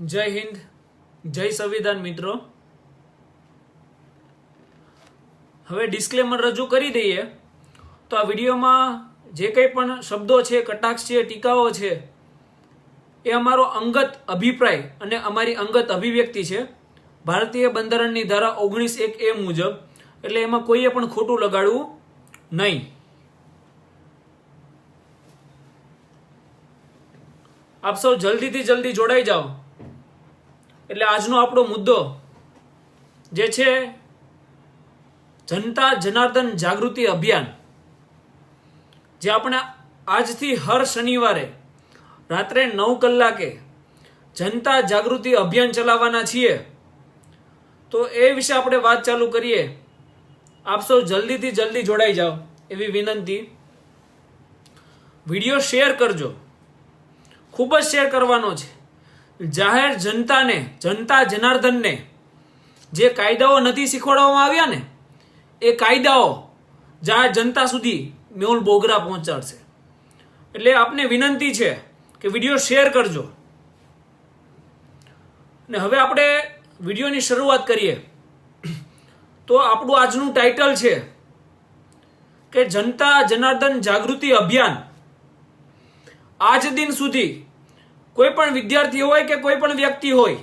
જય હિન્દ, જય સંવિધાન મિત્રો. હવે ડિસ્ક્લેમર રજૂ કરી દઈએ તો આ વિડીયોમાં જે કંઈ પણ શબ્દો છે, કટાક્ષ છે, ટીકાઓ છે એ અમારો અંગત અભિપ્રાય અને અમારી અંગત અભિવ્યક્તિ છે. ભારતીય બંધારણની ધારા 19(1) મુજબ, એટલે એમાં કોઈએ પણ ખોટું લગાડવું નહીં. આપ સૌ જલ્દીથી જલ્દી જોડાઈ જાઓ. એટલે આજનો આપણો મુદ્દો જે છે જનતા જનાર્દન જાગૃતિ અભિયાન, જે આપણે આજથી હર શનિવારે રાત્રે 9 કલાકે જનતા જાગૃતિ અભિયાન ચલાવવાના છીએ. તો એ વિશે આપણે વાત ચાલુ કરીએ. આપ સૌ જલ્દીથી જલ્દી જોડાઈ જાઓ એવી વિનંતી. વિડીયો શેર કરજો, ખૂબ જ શેર કરવાનો છે. જાહેર જનતાને, જનતા જનાર્દનને જે કાયદાઓ નથી શીખવાડવામાં આવ્યા ને, એ કાયદાઓ જાહેર જનતા સુધી મેહુલ બોગરા પહોંચાડશે. એટલે આપને વિનંતી છે કે વિડીયો શેર કરજો. ને હવે આપણે વિડીયોની શરૂઆત કરીએ. તો આપણું આજનું ટાઇટલ છે કે જનતા જનાર્દન જાગૃતિ અભિયાન. આજ દિન સુધી કોઈ પણ વિદ્યાર્થી હોય કે કોઈ પણ વ્યક્તિ હોય,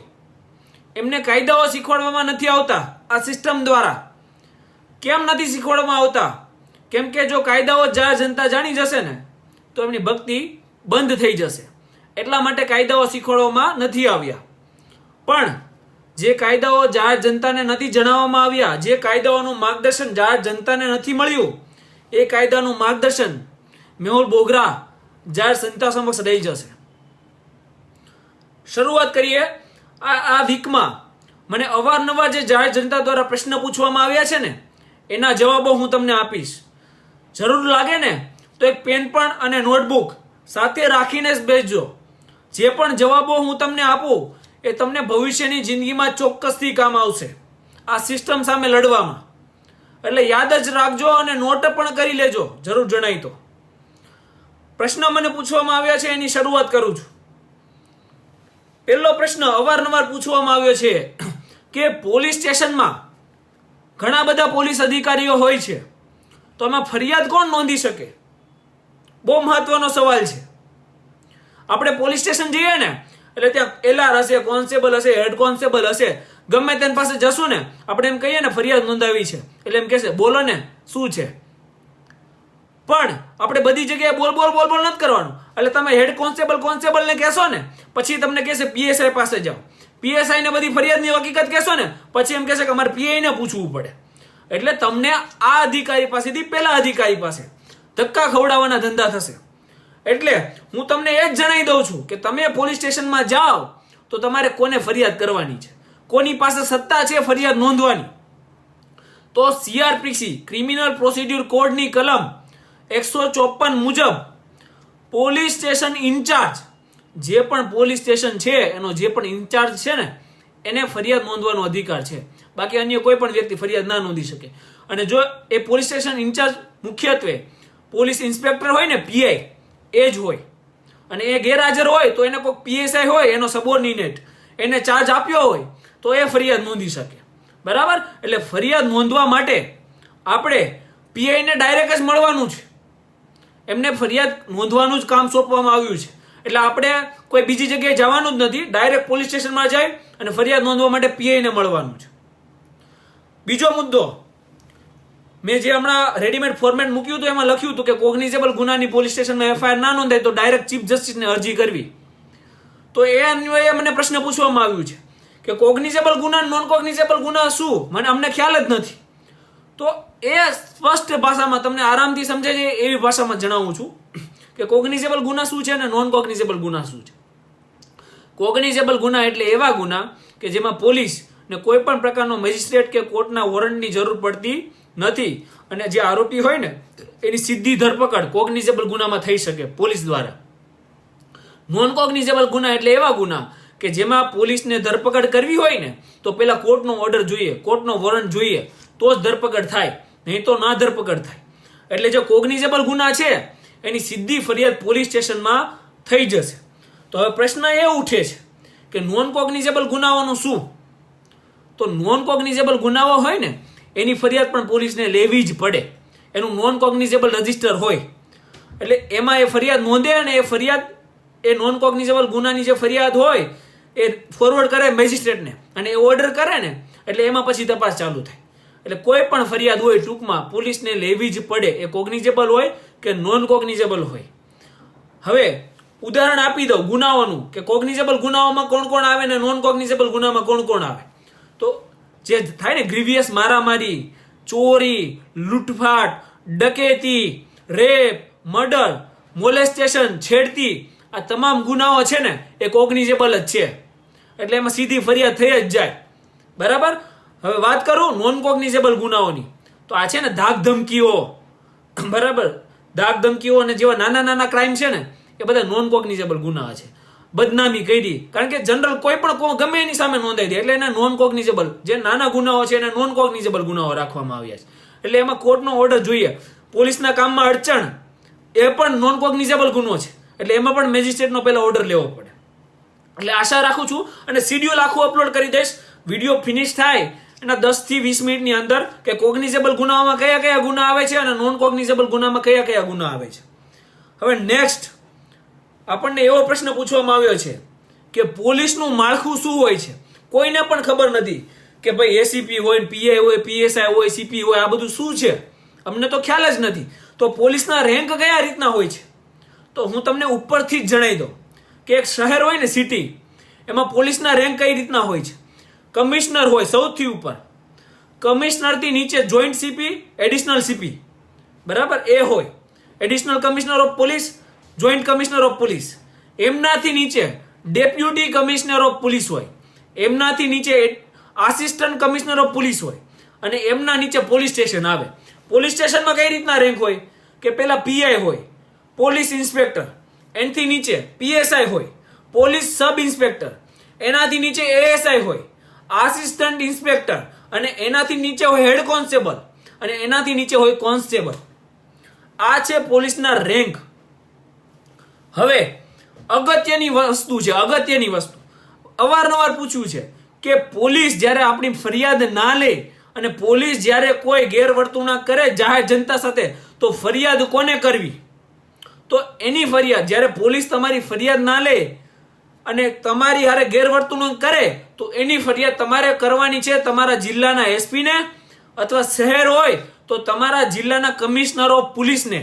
એમને કાયદાઓ શીખવાડવામાં નથી આવતા. આ સિસ્ટમ દ્વારા કેમ નથી શીખવાડવામાં આવતા? કેમ કે જો કાયદાઓ જાહેર જનતા જાણી જશે ને તો એમની ભક્તિ બંધ થઈ જશે. એટલા માટે કાયદાઓ શીખવાડવામાં નથી આવ્યા. પણ જે કાયદાઓ જાહેર જનતાને નથી જણાવવામાં આવ્યા, જે કાયદાઓનું માર્ગદર્શન જાહેર જનતાને નથી મળ્યું, એ કાયદાનું માર્ગદર્શન મેહુલ બોગરા જાહેર જનતા સમક્ષ રહી જશે. શરૂઆત કરીએ. આ વીકમાં મને અવારનવાર જે જાહેર જનતા દ્વારા પ્રશ્ન પૂછવામાં આવ્યા છે ને, એના જવાબો હું તમને આપીશ. જરૂર લાગે ને તો એક પેન પણ અને નોટબુક સાથે રાખીને જ બેસજો. જે પણ જવાબો હું તમને આપું એ તમને ભવિષ્યની જિંદગીમાં ચોક્કસથી કામ આવશે, આ સિસ્ટમ સામે લડવામાં. એટલે યાદ જ રાખજો અને નોટ પણ કરી લેજો, જરૂર જણાય તો. પ્રશ્ન મને પૂછવામાં આવ્યા છે, એની શરૂઆત કરું છું. પહેલો પ્રશ્ન અવારનવાર પૂછવામાં આવ્યો છે કે પોલીસ સ્ટેશનમાં ઘણા બધા પોલીસ અધિકારીઓ હોય છે, તો આમાં ફરિયાદ કોણ નોંધી શકે? બહુ મહત્વનો સવાલ છે. આપણે પોલીસ સ્ટેશન જઈએ ને એટલે ત્યાં એલઆર હશે, કોન્સ્ટેબલ હશે, હેડ કોન્સ્ટેબલ હશે, ગમે તેની પાસે જશું ને આપણે એમ કહીએ ને ફરિયાદ નોંધાવી છે, એટલે એમ કહેશે બોલો ને શું છે. પણ આપણે બધી જગ્યાએ બોલ બોલ બોલ બોલ નથી કરવાનું. એટલે તમે હેડ કોન્સ્ટેબલને કહેશો ને, પછી તમને કહેશે પીએસઆઈ પાસે જાઓ. પીએસઆઈ ને બધી ફરિયાદની હકીકત કહેશો ને, પછી એમ કહેશે કે અમારે પીઆઈ ને પૂછવું પડે. એટલે તમને આ અધિકારી પાસેથી પેલા અધિકારી પાસે ધક્કા ખવડાવવાના ધંધા થશે. એટલે હું તમને એ જ જણાવી દઉં છું કે તમે પોલીસ સ્ટેશનમાં જાઓ તો તમારે કોને ફરિયાદ કરવાની છે, કોની પાસે સત્તા છે ફરિયાદ નોંધવાની. તો સીઆરપીસી ક્રિમિનલ પ્રોસિડ્યુર કોડની કલમ 154 મુજબ પોલીસ સ્ટેશન ઇન્ચાર્જ, જે પણ પોલીસ સ્ટેશન છે એનો જે પણ ઇન્ચાર્જ છે ને, એને ફરિયાદ નોંધવાનો અધિકાર છે. બાકી અન્ય કોઈ પણ વ્યક્તિ ફરિયાદ ના નોંધી શકે. અને જો એ પોલીસ સ્ટેશન ઇન્ચાર્જ મુખ્યત્વે પોલીસ ઇન્સ્પેક્ટર હોય ને, પીઆઈ એ જ હોય, અને એ ગેરહાજર હોય તો એને કોઈ પીએસઆઈ હોય એનો સબોર્ડિનેટ એને ચાર્જ આપ્યો હોય તો એ ફરિયાદ નોંધી શકે. બરાબર? એટલે ફરિયાદ નોંધવા માટે આપણે પીઆઈને ડાયરેક્ટ જ મળવાનું છે. એમને ફરિયાદ નોંધવાનું જ કામ સોંપવામાં આવ્યું છે. એટલે આપણે કોઈ બીજી જગ્યાએ જવાનું જ નથી, ડાયરેક્ટ પોલીસ સ્ટેશનમાં જાય અને ફરિયાદ નોંધવા માટે પીઆઈને મળવાનું છે. બીજો મુદ્દો, મેં જે હમણાં રેડીમેડ ફોર્મેટ મૂક્યું હતું એમાં લખ્યું હતું કે કોગ્નિઝેબલ ગુનાની પોલીસ સ્ટેશનમાં એફઆઈઆર ના નોંધાય તો ડાયરેક્ટ ચીફ જસ્ટિસને અરજી કરવી. તો એ અન્વયે મને પ્રશ્ન પૂછવામાં આવ્યું છે કે કોગ્નિઝેબલ ગુના, નોન કોગ્નિઝેબલ ગુના શું? અમને ખ્યાલ જ નથી. તો એ સ્પષ્ટ ભાષામાં તમને આરામથી સમજે છે એવી ભાષામાં જણાવું છું કે કોગ્નિઝેબલ ગુના શું છે અને નોન કોગ્નિઝેબલ ગુના શું છે. કોગ્નિઝેબલ ગુના એટલે એવા ગુના કે જેમાં પોલીસ ને કોઈ પણ પ્રકારનો મેજિસ્ટ્રેટ કે કોર્ટના વોરંટની જરૂર પડતી નથી, અને જે આરોપી હોય ને એની સીધી ધરપકડ કોગ્નિઝેબલ ગુનામાં થઈ શકે પોલીસ દ્વારા. નોન કોગ્નિઝેબલ ગુના એટલે એવા ગુના કે જેમાં પોલીસને ધરપકડ કરવી હોય ને તો પેલા કોર્ટનો ઓર્ડર જોઈએ, કોર્ટનો વોરંટ જોઈએ, તો જ ધરપકડ થાય, નહીં તો ના ધરપકડ થાય. એટલે જે કોગ્નિઝેબલ ગુના છે એની સીધી ફરિયાદ પોલીસ સ્ટેશનમાં થઈ જશે. તો હવે પ્રશ્ન એ ઉઠે છે કે કે નોન કોગ્નિઝેબલ ગુનાઓનું શું? તો નોન કોગ્નિઝેબલ ગુનાઓ હોય ને એની ફરિયાદ પણ પોલીસને લેવી જ પડે. એનું નોન કોગ્નિઝેબલ રજિસ્ટર હોય એટલે એમાં એ ફરિયાદ નોંધે અને એ ફરિયાદ એ નોન કોગ્નિઝેબલ ગુનાની જે ફરિયાદ હોય એ ફોરવર્ડ કરે મેજિસ્ટ્રેટને અને એ ઓર્ડર કરે ને એટલે એમાં પછી તપાસ ચાલુ થાય. એટલે કોઈ પણ ફરિયાદ હોય ટૂંકમાં પોલીસને લેવી જ પડે, એ કોગ્નિઝેબલ હોય કે નોન કોગ્નિઝેબલ હોય. હવે ઉદાહરણ આપી દઉં ગુનાઓનું કે કોગ્નિઝેબલ ગુનાઓમાં કોણ કોણ આવે ને નોન કોગ્નિઝેબલ ગુનામાં કોણ કોણ આવે. તો જે થાય ને ગ્રીવિયસ મારામારી, ચોરી, લૂંટફાટ, ડકેતી, રેપ, મર્ડર, મોલેસ્ટેશન, છેડતી, આ તમામ ગુનાઓ છે ને એ કોગ્નિઝેબલ જ છે. એટલે એમાં સીધી ફરિયાદ થઈ જ જાય. બરાબર. હવે વાત કરું નોન કોગ્નિઝેબલ ગુનાઓની, તો આ છે ને ધાક ધમકીઓ, બરાબર, ધાક ધમકીઓ અને જેવા નાના નાના ક્રાઇમ છે ને એ બધા નોન કોગ્નિઝેબલ ગુના છે. બદનામી કરી, કારણ કે જનરલ કોઈ પણ ગમે એની સામે નોંધાઈ દે એટલે એને નોન કોગ્નિઝેબલ જે નાના ગુનાઓ છે એને નોન કોગ્નિઝેબલ ગુનાઓ રાખવામાં આવ્યા છે. એટલે એમાં કોર્ટનો ઓર્ડર જોઈએ. પોલીસના કામમાં અડચણ એ પણ નોન કોગ્નિઝેબલ ગુનો છે એટલે એમાં પણ મેજિસ્ટ્રેટનો પહેલા ઓર્ડર લેવો પડે. એટલે આશા રાખું છું અને શિડ્યુલ આખું અપલોડ કરી દઈશ. વિડીયો ફિનિશ થાય એના 10 થી 20 મિનિટની અંદર કે કોગ્નિઝેબલ ગુનાઓમાં કયા કયા ગુના આવે છે અને નોન કોગ્નિઝેબલ ગુનામાં કયા કયા ગુના આવે છે. હવે નેક્સ્ટ આપણને એવો પ્રશ્ન પૂછવામાં આવ્યો છે કે પોલીસનું માળખું શું હોય છે. કોઈને પણ ખબર નથી કે ભાઈ એસીપી હોય, પીઆઈ હોય, પીએસઆઈ હોય, સીપી હોય, આ બધું શું છે અમને તો ખ્યાલ જ નથી. તો પોલીસના રેન્ક કયા રીતના હોય છે તો હું તમને ઉપરથી જ જણાવી દઉં કે એક શહેર હોય ને સિટી, એમાં પોલીસના રેન્ક કઈ રીતના હોય છે. કમિશનર હોય સૌથી ઉપર, કમિશનરથી નીચે જોઈન્ટ સીપી, એડિશનલ સીપી, બરાબર, એ હોય. Additional commissioner of police, joint commissioner of police. એમનાથી નીચે ડેપ્યુટી કમિશનર ઓફ પોલીસ હોય, એમનાથી નીચે આસિસ્ટન્ટ કમિશનર ઓફ પોલીસ હોય અને એમના નીચે પોલીસ સ્ટેશન આવે. પોલીસ સ્ટેશનમાં કઈ રીતના રેન્ક હોય કે પેલા પીઆઈ હોય, પોલીસ ઇન્સ્પેક્ટર, એનાથી નીચે પીએસઆઈ હોય, પોલીસ સબ ઇન્સ્પેક્ટર, એનાથી નીચે એએસઆઈ હોય, આસિસ્ટન્ટ ઇન્સ્પેક્ટર અને એનાથી નીચે હોય હેડ કોન્સ્ટેબલ અને એનાથી નીચે હોય કોન્સ્ટેબલ. આ છે પોલીસના રેન્ક. હવે અગત્યની વસ્તુ છે, અગત્યની વસ્તુ અવારનવાર પૂછ્યું છે કે પોલીસ જ્યારે આપણી ફરિયાદ ના લે અને પોલીસ જ્યારે કોઈ ગેરવર્તણૂક કરે જાહેર જનતા સાથે તો ફરિયાદ કોને કરવી. તો એની ફરિયાદ જ્યારે પોલીસ તમારી ફરિયાદ ના લે અને તમારી હારે ગેરવર્તણૂક કરે તો એની ફરિયાદ તમારે કરવાની છે તમારા જિલ્લાના એસપીને અથવા શહેર હોય તો તમારા જિલ્લાના કમિશનર ઓફ પોલીસને.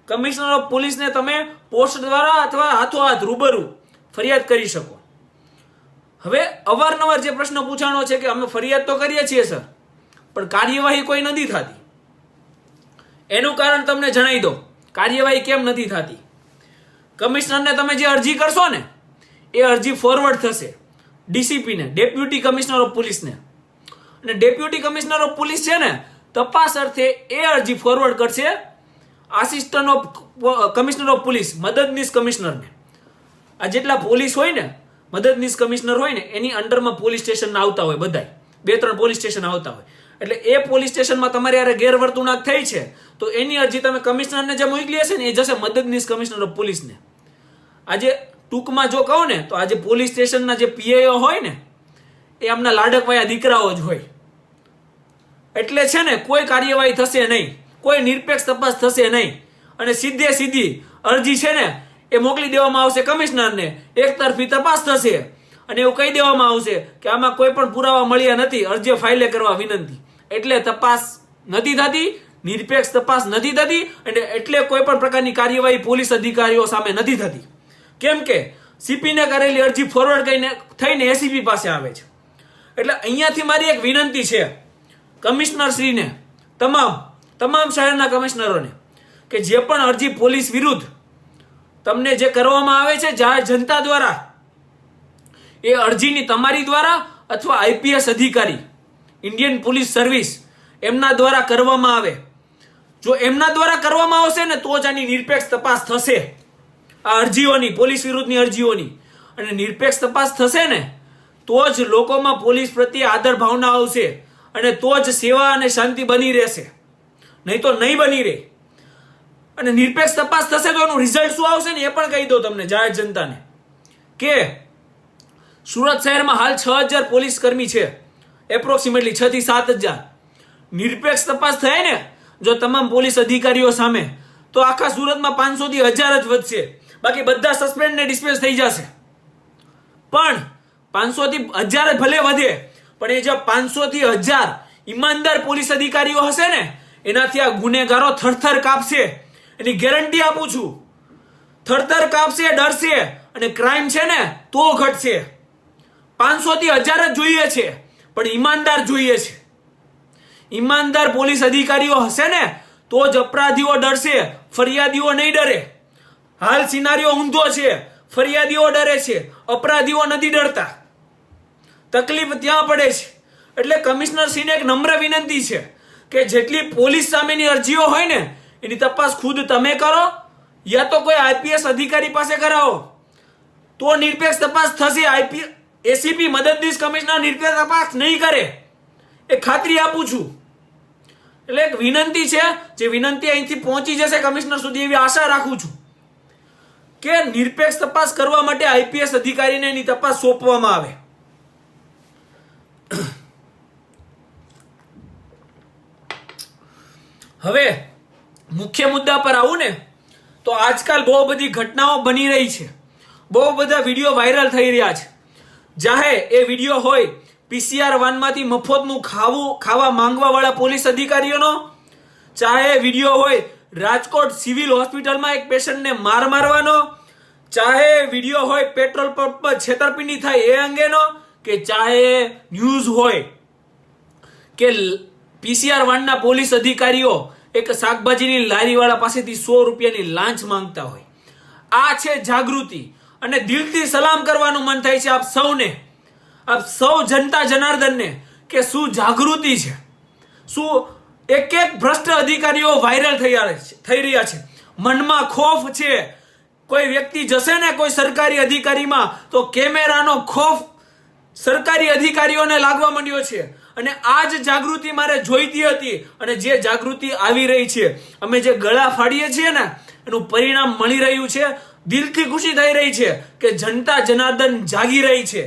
કમિશનર ઓફ પોલીસને તમે પોસ્ટ દ્વારા અથવા હાથોહાથ રૂબરૂ ફરિયાદ કરી શકો. હવે અવારનવાર જે પ્રશ્ન પૂછાણો છે કે અમે ફરિયાદ તો કરીએ છીએ સર પણ કાર્યવાહી કોઈ નથી થતી. એનું કારણ તમને જણાવી દો કાર્યવાહી કેમ નથી થતી. કમિશનરને તમે જે અરજી કરશો ને એ અરજી ફોરવર્ડ થશે ડીસીપીને, ડેપ્યુટી કમિશનર ઓફ પોલીસને, અને ડેપ્યુટી કમિશનર ઓફ પોલીસ છે ને તપાસ અર્થે એ અરજી ફોરવર્ડ કરશે assistant of commissioner of police, મદદનીશ કમિશનરને. આ જેટલા પોલીસ હોય ને મદદનીશ કમિશનર હોય ને એની અંડરમાં પોલીસ સ્ટેશન આવતા હોય, બધા 2-3 પોલીસ સ્ટેશન આવતા હોય. એટલે એ પોલીસ સ્ટેશનમાં તમારે યારે ગેરવર્તણૂક થઈ છે તો એની અરજી તમે કમિશનરને જે મોકલી હશે ને એ જશે મદદનીશ કમિશનર ઓફ પોલીસને. આજે ટૂંકમાં જો કહો ને તો આજે પોલીસ સ્ટેશનના જે પીઆઈઓ હોય ને એ આમના લાડકવાયા દીકરાઓ જ હોય. એટલે છે ને કોઈ કાર્યવાહી થશે નહીં, કોઈ નિરપેક્ષ તપાસ થશે નહીં અને સીધે સીધી અરજી છે ને એ મોકલી દેવામાં આવશે કમિશનરને, એક તરફી તપાસ થશે અને એવું કહી દેવામાં આવશે કે આમાં કોઈ પણ પુરાવા મળ્યા નથી, અરજી ફાઇલે કરવા વિનંતી. એટલે તપાસ નથી થતી, નિરપેક્ષ તપાસ નથી થતી અને એટલે કોઈ પણ પ્રકારની કાર્યવાહી પોલીસ અધિકારીઓ સામે નથી થતી. કેમ કે સીપીને કરેલી અરજી ફોરવર્ડ થઈને એસીપી પાસે આવે છે. એટલે અહીંયાથી મારી એક વિનંતી છે કમિશનર શ્રીને, તમામ શહેરના કમિશનરોને કે જે પણ અરજી પોલીસ વિરુદ્ધ તમને જે કરવામાં આવે છે જાહેર જનતા દ્વારા, એ અરજીની તમારી દ્વારા અથવા આઈપીએસ અધિકારી, ઇન્ડિયન પોલીસ સર્વિસ એમના દ્વારા કરવામાં આવે. જો એમના દ્વારા કરવામાં આવશે ને તો જ આની નિરપેક્ષ તપાસ થશે, આ અરજીઓની, પોલીસ વિરુદ્ધની અરજીઓની. અને નિરપેક્ષ તપાસ થશે ને તો જ લોકોમાં પોલીસ પ્રત્યે આદર ભાવના આવશે અને તો જ સેવા અને શાંતિ બની રહેશે, નહીં તો નહીં બની રહે. અને નિરપેક્ષ તપાસ થશે તો એનું રિઝલ્ટ શું આવશે ને એ પણ કહી દો તમને જાહેર જનતાને કે સુરત શહેરમાં હાલ 6,000 પોલીસ કર્મી છે, એપ્રોક્સિમેટલી 6 થી 7,000. નિરપેક્ષ તપાસ થાય ને જો તમામ પોલીસ અધિકારીઓ સામે, તો આખા સુરતમાં 500 થી 1000 જ વધશે, બાકી બધા સસ્પેન્ડ ને ડિસ્પેન્સ થઈ જશે. પણ 500 થી 1000 ભલે વધે, પણ એ જે 500 થી 1000 ઈમાનદાર પોલીસ અધિકારીઓ હશે ને, એનાથી આ ગુનેગારો થરથર કાપશે, એની ગેરંટી આપું છું. થરથર કાપશે, ડરશે, અને ક્રાઇમ છે ને તો ઘટશે. 500 થી 1000 જ જોઈએ છે, પણ ઈમાનદાર જોઈએ છે. ઈમાનદાર પોલીસ અધિકારીઓ હશે ને તો જ અપરાધીઓ ડરશે, ફરિયાદીઓ નહીં ડરે. હાલ સિનારીઓ ઊંધો છે, ફરિયાદીઓ ડરે છે, અપરાધીઓ નથી ડરતા. તકલીફ ત્યાં પડે છે. એટલે કમિશનરશ્રીને એક નમ્ર વિનંતી છે કે જેટલી પોલીસ સામેની અરજીઓ હોય ને એની તપાસ ખુદ તમે કરો, યા તો કોઈ આઈપીએસ અધિકારી પાસે કરાવો, તો નિરપેક્ષ તપાસ થશે. એસીપી મદદનીશ કમિશનર નિરપેક્ષ તપાસ નહીં કરે, એ ખાતરી આપું છું. એટલે એક વિનંતી છે, જે વિનંતી અહીંથી પહોંચી જશે કમિશનર સુધી એવી આશા રાખું છું કે નિરપેક્ષ તપાસ કરવા માટે આઈપીએસ અધિકારીને એની તપાસ સોંપવામાં આવે. હવે મુખ્ય મુદ્દા પર આવું ને તો આજકાલ બહુ બધી ઘટનાઓ બની રહી છે, બહુ બધા વિડીયો વાયરલ થઈ રહ્યા છે. ચાહે એ વિડીયો હોય પીસીઆર વાનમાંથી મફતનું ખાવા માંગવા વાળા પોલીસ અધિકારીઓનો, ચાહે વિડીયો હોય રાજકોટ સિવિલ હોસ્પિટલમાં એક પેશન્ટને માર મારવાનો, ચાહે વિડીયો હોય પેટ્રોલ પંપ પર છેતરપિંડી થાય એ અંગેનો, કે ચાહે ન્યૂઝ હોય કે પીસીઆર વાનના પોલીસ અધિકારીઓ એક શાકભાજીની લારીવાળા પાસેથી 100 રૂપિયાની લાંચ માંગતા હોય. આ છે જાગૃતિ, અને દિલથી સલામ કરવાનું મન થાય છે આપ સૌને, આપ સૌ જનતા જનાર્દનને, કે શું જાગૃતિ છે, શું એક ભ્રષ્ટ અધિકારીઓ વાયરલ થઈ રહ્યા છે. મનમાં ખોફ છે. કોઈ વ્યક્તિ જશે ને કોઈ સરકારી અધિકારીમાં તો કેમેરાનો ખોફ સરકારી અધિકારીઓને લાગવા માંડ્યો છે. અને આ જ જાગૃતિ મારે જોઈતી હતી, અને જે જાગૃતિ આવી રહી છે, અમે જે ગળા ફાડીએ છીએ ને એનું પરિણામ મળી રહ્યું છે. દિલથી ખુશી થઈ રહી છે કે જનતા જનાર્દન જાગી રહી છે.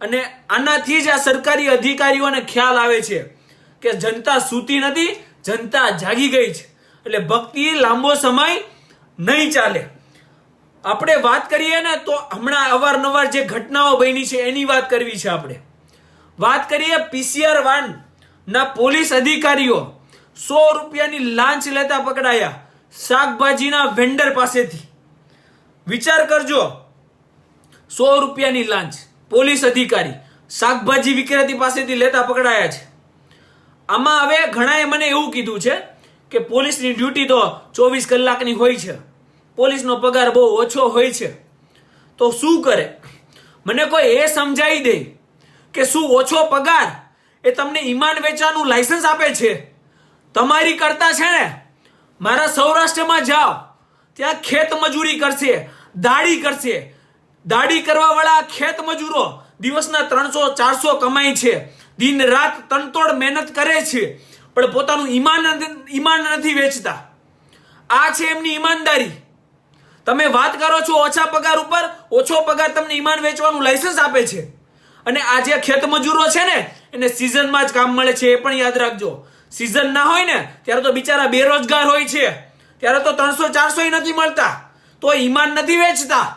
અને આનાથી જ આ સરકારી અધિકારીઓને ખ્યાલ આવે છે કે જનતા સૂતી નથી, જનતા જાગી ગઈ છે. એટલે ભક્તિ લાંબો સમય નહીં ચાલે. આપણે વાત કરીએ ને તો હમણાં અવારનવાર જે ઘટનાઓ બની છે એની વાત કરવી છે. આપણે વાત કરીએ પીસીઆર વાન ના પોલીસ અધિકારીઓ 100 રૂપિયાની લાંચ લેતા પકડાયા શાકભાજીના વેન્ડર પાસેથી. વિચાર કરજો, 100 રૂપિયાની લાંચ પોલીસ અધિકારી શાકભાજી વિક્રેતી પાસેથી લેતા પકડાયા છે. આમાં હવે ઘણાએ મને એવું કીધું છે કે પોલીસની ડ્યુટી તો 24 કલાકની હોય છે, પોલીસનો પગાર બહુ ઓછો હોય છે, તો શું કરે? મને કોઈ એ સમજાવી દે કે શું ઓછો પગાર એ તમને ઈમાન વેચવાનું લાયસન્સ આપે છે? તમારી કરતા છે ને મારા સૌરાષ્ટ્રમાં જાઓ, ત્યાં ખેત મજૂરી કરશે, દાડી કરશે. દાડી કરવા વાળા ખેત મજૂરો દિવસના 300-400 કમાય છે, દિન રાત તનતોડ મહેનત કરે છે, પણ પોતાનું ઈમાન નથી વેચતા. આ છે એમની ઈમાનદારી. તમે વાત કરો છો ઓછા પગાર ઉપર, ઓછો પગાર તમને ઈમાન વેચવાનું લાયસન્સ આપે છે. અને આ જે ખેત મજૂરો છે ને એને સિઝનમાં જ કામ મળે છે, એ પણ યાદ રાખજો. સિઝન ના હોય ને ત્યારે તો બિચારા બેરોજગાર હોય છે, ત્યારે તો 300-400 નથી મળતા, તો ઈમાન નથી વેચતા.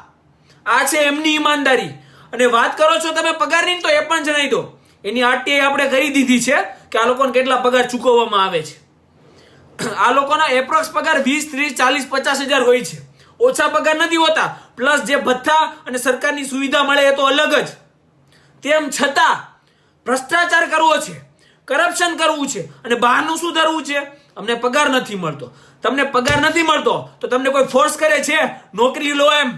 આ છે એમની ઈમાનદારી. અને વાત કરો છો તમે પગારની, તો એ પણ જણાવી દો, એની આરટીઆઈ આપણે કરી દીધી છે કે આ લોકોને કેટલા પગાર ચૂકવવામાં આવે છે. આ લોકોના એપ્રોક્સ પગાર 20, 30, 40, 50 હજાર હોય છે, ઓછા પગાર નથી હોતા. પ્લસ જે ભથ્થા અને સરકારની સુવિધા મળે એ તો અલગ જ. તેમ છતાં ભ્રષ્ટાચાર કરવો છે, કરપ્શન કરવું છે, અને બહારનું શું ધરવું છે? અમને પગાર નથી મળતો. તમને પગાર નથી મળતો તો તમને કોઈ ફોર્સ કરે છે નોકરી લો એમ?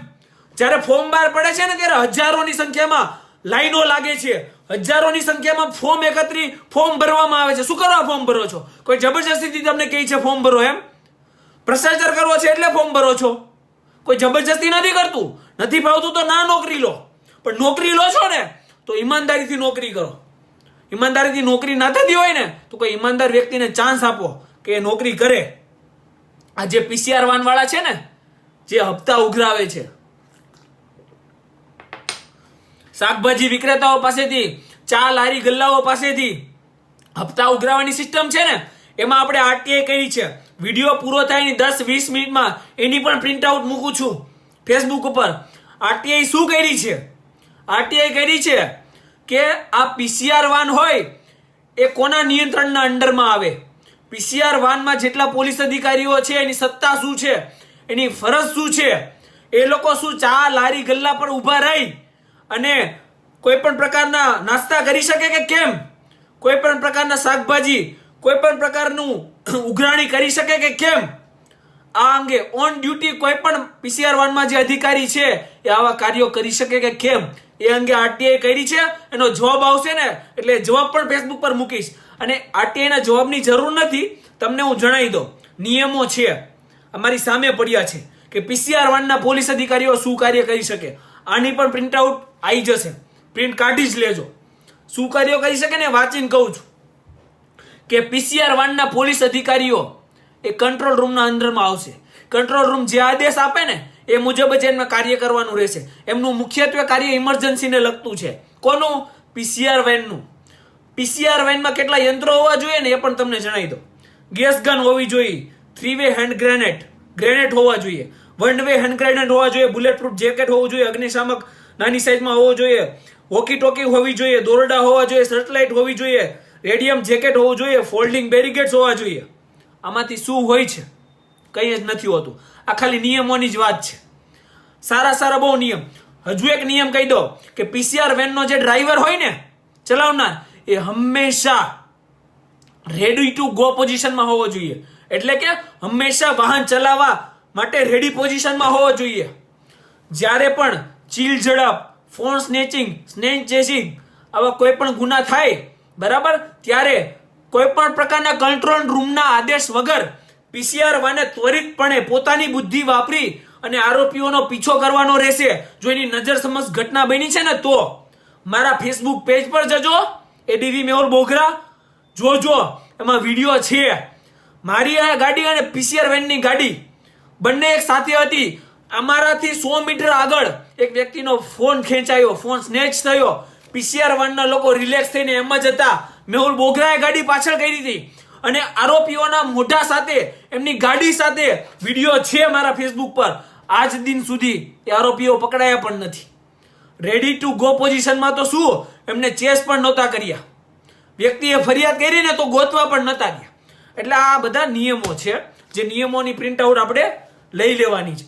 જ્યારે ફોર્મ બહાર પડે છે ને ત્યારે હજારોની સંખ્યામાં લાઈનો લાગે છે, હજારોની સંખ્યામાં ફોર્મ ભરવામાં આવે છે. શું કરવા ફોર્મ ભરો છો? કોઈ જબરજસ્તીથી તમને કહે છે ફોર્મ ભરો એમ? ભ્રષ્ટાચાર કરવો છે એટલે ફોર્મ ભરો છો. કોઈ જબરજસ્તી નથી કરતું. નથી ભાવતું તો ના નોકરી લો, પણ નોકરી લો છો ને તો ઈમાનદારીથી નોકરી કરો. ઈમાનદારીથી નોકરી ના થતી હોય ને તો કોઈ ઈમાનદાર વ્યક્તિને ચાન્સ આપો કે એ નોકરી કરે. આ જે પીસીઆર વાન વાળા છે ને, જે હપ્તા ઉઘરાવે છે, શાકભાજી વિક્રેતાઓ પાસેથી, ચા લારી ગલ્લાઓ પાસેથી હપ્તા ઉઘરાવવાની સિસ્ટમ છે ને, એમાં આપણે આરટીઆઈ કરી છે. વિડીયો પૂરો થાય ની 10-20 મિનિટમાં એની પણ પ્રિન્ટ આઉટ મૂકું છું ફેસબુક ઉપર. આરટીઆઈ શું કરી છે? આરટીઆઈ કરી છે કે આ પીસીઆર વાન હોય એ કોના નિયંત્રણના અંડરમાં આવે, પીસીઆર વાનમાં જેટલા પોલીસ અધિકારીઓ છે એની સત્તા શું છે, એની ફરજ શું છે, એ લોકો શું ચા લારી ગલ્લા પર ઊભા રહી અને કોઈ પણ પ્રકારના નાસ્તા કરી શકે કે કેમ, કોઈ પણ પ્રકારના શાકભાજી, કોઈ પણ પ્રકારનું ઉઘરાણી કરી શકે કે કેમ? આ અંગે ઓન ડ્યુટી કોઈ પણ પીસીઆર વાનમાં જે અધિકારી છે એ આવા કાર્યો કરી શકે કે કેમ, એ અંગે આરટીઆઈ કરી છે. એનો જવાબ આવશે ને એટલે જવાબ પણ ફેસબુક પર મૂકીશ. અને આરટીઆઈ ના જવાબની જરૂર નથી, તમને હું જણાવી દઉં. નિયમો છે અમારી સામે પડ્યા છે કે પીસીઆર વાનના પોલીસ અધિકારીઓ શું કાર્ય કરી શકે. આની પણ પ્રિન્ટ આઉટ આવી જશે, પ્રિન્ટ કાઢી જ લેજો. શું કાર્યો કરી શકે ને વાંચીને કહું છું કે પીસીઆર વાનના પોલીસ અધિકારીઓ એ કંટ્રોલ રૂમના અંદરમાં આવશે. કંટ્રોલ રૂમ જે આદેશ આપે ને એ મુજબ જ એમને કાર્ય કરવાનું રહેશે. એમનું મુખ્યત્વે કાર્ય ઇમરજન્સીને લગતું છે. કોનું? પીસીઆર વેનનું. પીસીઆર વેનમાં કેટલા યંત્રો હોવા જોઈએ ને એ પણ તમને જણાવી દો. ગેસ ગન હોવી જોઈએ, 3-વે હેન્ડ ગ્રેનેડ હોવા જોઈએ, 1-વે હેન્ડ ગ્રેનેડ હોવા જોઈએ, બુલેટ પ્રૂફ જેકેટ હોવું જોઈએ, અગ્નિશામક નાની સાઈઝમાં હોવો જોઈએ, વોકી ટોકી હોવી જોઈએ, દોરડા હોવા જોઈએ, સર્ચલાઇટ હોવી જોઈએ, રેડિયમ જેકેટ હોવું જોઈએ, ફોલ્ડિંગ બેરિકેડ્સ હોવા જોઈએ. આમાંથી શું હોય છે? કંઈ જ નથી હોતું. આ ખાલી નિયમોની જ વાત છે. સારા બહુ નિયમ. હજુ એક નિયમ કહી દો કે પીસીઆર વેનનો જે ડ્રાઈવર હોય ને, ચલાવનાર, એ હંમેશા રેડી ટુ ગો પોઝિશનમાં હોવો જોઈએ. એટલે કે હંમેશા વાહન ચલાવવા માટે રેડી પોઝિશનમાં હોવો જોઈએ. જ્યારે પણ ચીલ ઝડપ, ફોન સ્નેચિંગ, ચેસિંગ આવા કોઈ પણ ગુના થાય બરાબર, ત્યારે કોઈ પણ પ્રકારના કંટ્રોલ રૂમના આદેશ વગર પીસીઆર વાને ત્વરિતપણે પોતાની બુદ્ધિ વાપરી અને આરોપીઓનો પીછો કરવાનો રહેશે. જો એની નજર સમક્ષ ઘટના બની છે ને તો મારા ફેસબુક પેજ પર જજો, એડીવી મેહુલ બોગરા, જોજો, એમાં વિડીયો છે. મારી આ ગાડી અને પીસીઆર વેનની ગાડી બંને એક સાથે હતી. અમારાથી 100 મીટર આગળ એક વ્યક્તિનો ફોન ખેંચાયો, ફોન સ્નેચ થયો. પીસીઆર વાનના લોકો રિલેક્સ થઈને એમ જ હતા. મેહુલ બોગરાએ ગાડી પાછળ કરી હતી અને આરોપીઓના મોઢા સાથે, એમની ગાડી સાથે વિડીયો છે મારા ફેસબુક પર. આજ દિન સુધી એ આરોપીઓ પકડાયા પણ નથી. રેડી ટુ ગો પોઝિશનમાં તો શું, એમને ચેસ પણ નહોતા કર્યા. વ્યક્તિએ ફરિયાદ કરી ને તો ગોતવા પણ નહોતા ગયા. એટલે આ બધા નિયમો છે, જે નિયમોની પ્રિન્ટ આઉટ આપણે લઈ લેવાની છે.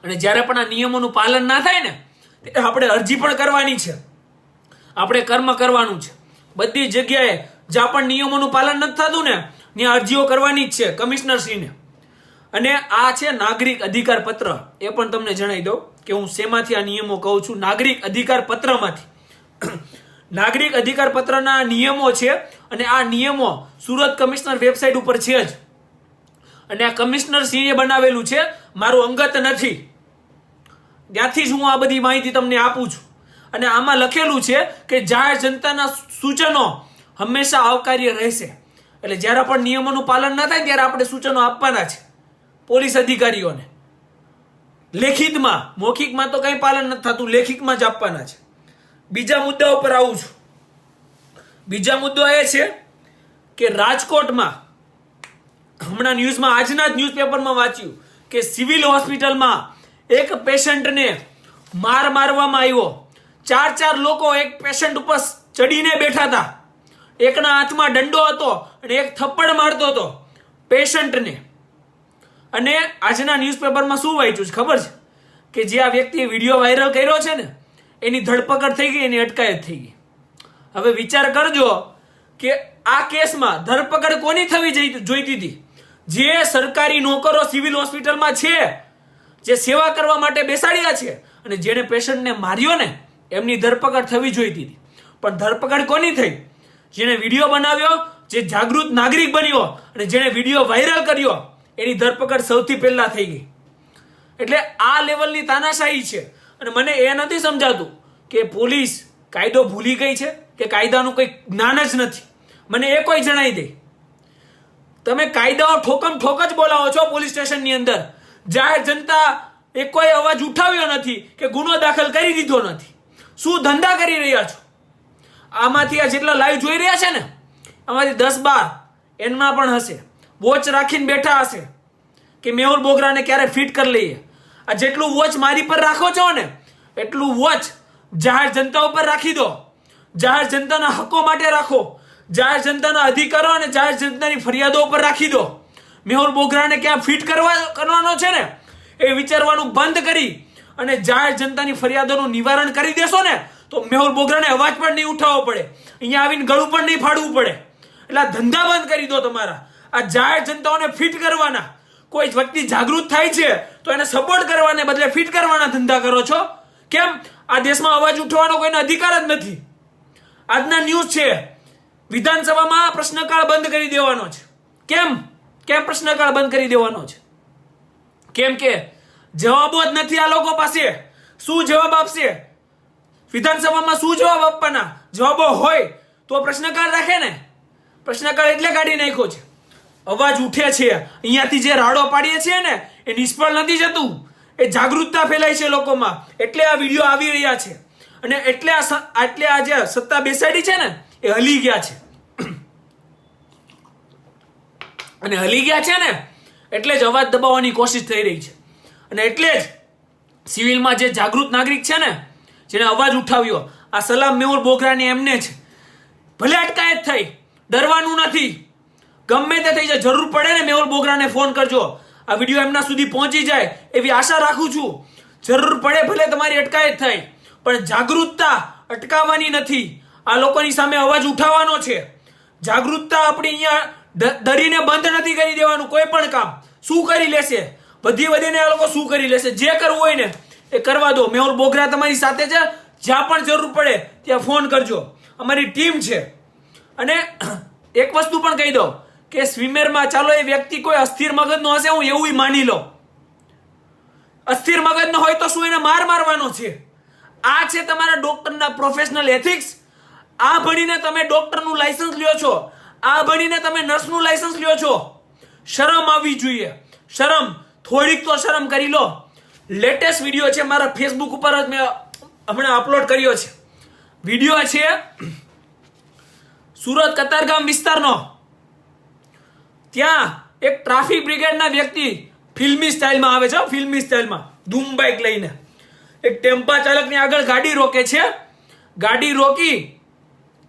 અને જ્યારે પણ આ નિયમોનું પાલન ના થાય ને ત્યારે આપણે અરજી પણ કરવાની છે, આપણે કર્મ કરવાનું છે. બધી જગ્યાએ જ્યાં પણ નિયમોનું પાલન નથી થતું ને ત્યાં અરજીઓ કરવાની જ છે કમિશનરશ્રીને. અને આ છે નાગરિક અધિકાર પત્ર. એ પણ તમને જણાવી દઉં કે હું શેમાંથી આ નિયમો કહું છું. નાગરિક અધિકાર પત્રમાંથી. નાગરિક અધિકાર પત્રના નિયમો છે અને આ નિયમો સુરત કમિશનર વેબસાઇટ ઉપર છે જ. અને આ કમિશનરશ્રીએ બનાવેલું છે, મારું અંગત નથી. ત્યાંથી જ હું આ બધી માહિતી તમને આપું છું. અને આમાં લખેલું છે કે જાહેર જનતાના સૂચનો હંમેશા આવકાર્ય રહેશે. એટલે જ્યારે પણ નિયમોનું પાલન ના થાય ત્યારે આપણે સૂચનો આપવાના છે પોલીસ અધિકારીઓને. લેખિતમાં, મૌખિકમાં તો કંઈ પાલન નથી થતું, લેખિતમાં જ આપવાના છે. બીજા મુદ્દા ઉપર આવું છું. બીજા મુદ્દો એ છે કે રાજકોટમાં હમણાં ન્યૂઝમાં, આજના જ ન્યૂઝપેપરમાં વાંચ્યું કે સિવિલ હોસ્પિટલમાં એક પેશન્ટને મારવામાં આવ્યો. 4 લોકો એક પેશન્ટ ઉપર ચડીને બેઠા હતા. એકના હાથમાં દંડો હતો અને એક થપ્પડ મારતો હતો પેશન્ટને. અને આજના ન્યૂઝપેપરમાં શું વાંચ્યું છે ખબર છે? કે જે આ વ્યક્તિએ વિડીયો વાયરલ કર્યો છે ને એની ધરપકડ થઈ ગઈ, એની અટકાયત થઈ ગઈ. હવે વિચાર કરજો કે આ કેસમાં ધરપકડ કોની થવી જોઈતી હતી? જે સરકારી નોકરો સિવિલ હોસ્પિટલમાં છે, જે સેવા કરવા માટે બેસાડ્યા છે અને જેને પેશન્ટને માર્યો ને એમની ધરપકડ થવી જોઈતી હતી. પણ ધરપકડ કોની થઈ? જેને વિડીયો બનાવ્યો, જે જાગૃત નાગરિક બન્યો અને જેને વિડીયો વાયરલ કર્યો એની ધરપકડ સૌથી પહેલા થઈ ગઈ. એટલે આ લેવલની તાનાશાહી છે. અને મને એ નથી સમજાતું કે પોલીસ કાયદો ભૂલી ગઈ છે કે કાયદાનું કંઈ જ્ઞાન જ નથી. મને એ કોઈ જણાવી દે. તમે કાયદાઓ ઠોકમ ઠોક જ બોલાવો છો પોલીસ સ્ટેશનની અંદર. જાહેર જનતા એ કોઈ અવાજ ઉઠાવ્યો નથી કે ગુનો દાખલ કરી દીધો નથી. શું ધંધા કરી રહ્યા છો? આમાંથી આ જેટલા લાઈવ જોઈ રહ્યા છે ને, આમાંથી 10-12 એમના પણ હશે, વોચ રાખીને બેઠા હશે કે મેહુલ બોગરાને ક્યારે ફિટ કરી લઈએ. આ જેટલું વોચ મારી પર રાખો છો ને, એટલું વોચ જાહેર જનતા ઉપર રાખી દો. જાહેર જનતાના હકો માટે રાખો, જાહેર જનતાના અધિકારો અને જાહેર જનતાની ફરિયાદો ઉપર રાખી દો. મેહુલ બોગરાને ક્યાં ફિટ કરવાનો છે ને એ વિચારવાનું બંધ કરી અને જાહેર જનતાની ફરિયાદોનું નિવારણ કરી દેશો ને, તો મેહુલ બોગરાને અવાજ પણ નહીં ઉઠાવવો પડે, અહીંયા આવીને ગળું પણ નહીં ફાડવું પડે. એટલે આ ધંધા બંધ કરી દો તમારા. આ જાહેર જનતાઓને ફિટ કરવાના, કોઈ વ્યક્તિ જાગૃત થાય છે તો એને સપોર્ટ કરવાને બદલે ફિટ કરવાના ધંધા કરો છો. કેમ? આ દેશમાં અવાજ ઉઠવાનો કોઈનો અધિકાર જ નથી. આજના ન્યૂઝ છે, વિધાનસભામાં પ્રશ્નકાળ બંધ કરી દેવાનો છે. કેમ પ્રશ્નકાળ બંધ કરી દેવાનો છે? કેમ કે જવાબો જ નથી આ લોકો પાસે. શું જવાબ આપશે વિધાનસભામાં? શું જવાબ આપવાના? જવાબો હોય તો પ્રશ્નકાળ રાખે ને. પ્રશ્નકાળ એટલે કાઢી નાખ્યો છે. અવાજ ઉઠે છે, અહીંયાથી જે રાડો પાડીએ છીએ ને એ નિષ્ફળ નથી જતું. એ જાગૃતતા ફેલાય છે લોકોમાં, એટલે આ વિડીયો આવી રહ્યા છે. અને એટલે આ જે સત્તા બેસાડી છે ને એ હલી ગયા છે. અને હલી ગયા છે ને એટલે જ અવાજ દબાવવાની કોશિશ થઈ રહી છે. અને એટલે જ સિવિલમાં જે જાગૃત નાગરિક છે ને, જેને અવાજ ઉઠાવ્યો, આ સલામ મેહુલ બોગરાની એમને છે. ભલે અટકાયત થઈ, ડરવાનું નથી. ગમે તે થઈ જાય, જરૂર પડે ને મેહુલ બોગરાને ફોન કરજો. આ વિડીયો એમના સુધી પહોંચી જાય એવી આશા રાખું છું. જરૂર પડે ભલે તમારી અટકાયત થાય, પણ જાગૃતતા અટકાવવાની નથી. આ લોકોની સામે અવાજ ઉઠાવવાનો છે. જાગૃતતા આપણી અહીંયા દરીને બંધ નથી કરી દેવાનું. કોઈ પણ કામ શું કરી લેશે, વધીને આ લોકો શું કરી લેશે? જે કરવું હોય ને એ કરવા દો. મેહુલ બોગરા તમારી સાથે છે. જ્યાં પણ જરૂર પડે ત્યાં ફોન કરજો, અમારી ટીમ છે. અને એક વસ્તુ પણ કહી દઉં કે સ્વિમેરમાં ચાલો એ વ્યક્તિ કોઈ અસ્થિર મગજનો હશે, હું એવું માની લઉં. અસ્થિર મગજનો હોય તો શું એને મારવાનો છે? આ છે તમારા ડોક્ટરના પ્રોફેશનલ એથિક્સ. આ ભણીને તમે ડોક્ટરનું લાયસન્સ લ્યો છો, આ ભણીને તમે નર્સનું લાયસન્સ લ્યો છો. શરમ આવવી જોઈએ. શરમ, થોડીક તો શરમ કરી લો. લેટેસ્ટ વિડીયો છે મારા ફેસબુક ઉપર જ મેં હમણાં અપલોડ કર્યો છે. વિડીયો છે સુરત કતારગામ વિસ્તારનો. ત્યાં એક ટ્રાફિક બ્રિગેડના વ્યક્તિ ફિલ્મી સ્ટાઇલમાં આવે છે, ફિલ્મી સ્ટાઇલમાં ધૂમ બાઇક લઈને એક ટેમ્પા ચાલકની આગળ ગાડી રોકે છે. ગાડી રોકી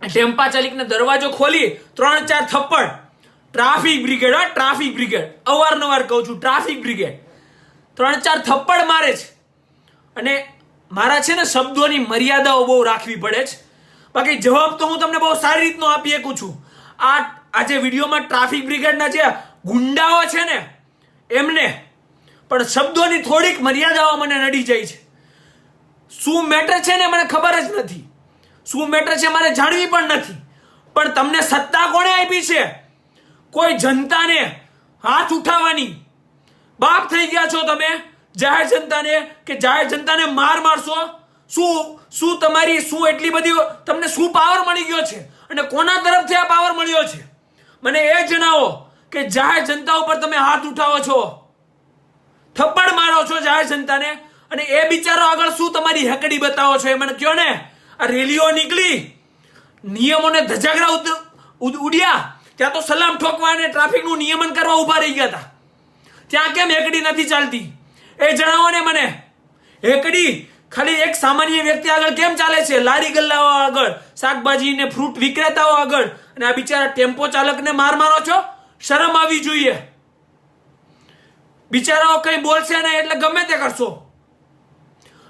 ટેમ્પા ચાલકને દરવાજો ખોલી 3-4 થપ્પડ. ટ્રાફિક બ્રિગેડ, ટ્રાફિક બ્રિગેડ, અવારનવાર કહું છું, ટ્રાફિક બ્રિગેડ 3-4 થપ્પડ મારે છે. અને મારા છે ને શબ્દોની મર્યાદાઓ બહુ રાખવી પડે છે. બાકી જવાબ તો હું તમને બહુ સારી રીતનો આપી શકું છું. આજે વિડીયોમાં ટ્રાફિક બ્રિગેડના જે ગુંડાઓ છે ને એમને પણ શબ્દોની થોડીક મર્યાદાઓ મને નડી જાય છે. શું મેટર છે ને મને ખબર જ નથી. શું મેટર છે મારે જાણવી પણ નથી. પણ તમને સત્તા કોણે આપી છે? કોઈ જનતાને હાથ ઉઠાવવાની? બાપ થઈ ગયા છો તમે જાહેર જનતાને કે જાહેર જનતાને મારશો? શું તમારી શું એટલી બધી તમને શું પાવર મળી ગયો છે અને કોના તરફથી આ પાવર મળ્યો છે? મને એ જણાવો કે જાહેર જનતા ઉપર તમે હાથ ઉઠાવો છો, થપ્પડ મારો છો જાહેર જનતાને, અને એ બિચારો આગળ શું તમારી હેકડી બતાવો છો એ મને કહો ને. આ રેલીઓ નીકળી, નિયમોને ધજાગરા ઉડ્યા, ત્યાં તો સલામ ઠોકવા અને ટ્રાફિકનું નિયમન કરવા ઉભા રહી ગયા હતા. ત્યાં કેમ હેકડી નથી ચાલતી એ જણાવો ને મને. હેકડી ખાલી એક સામાન્ય વ્યક્તિ આગળ કેમ ચાલે છે? લારી ગલ્લાઓ આગળ, શાકભાજી ને ફ્રૂટ વિક્રેતાઓ આગળ, અને આ બિચારા ટેમ્પો ચાલકને મારો છો? શરમ આવી જોઈએ. બિચારાઓ કઈ બોલશે ને એટલે ગમે તે કરશો.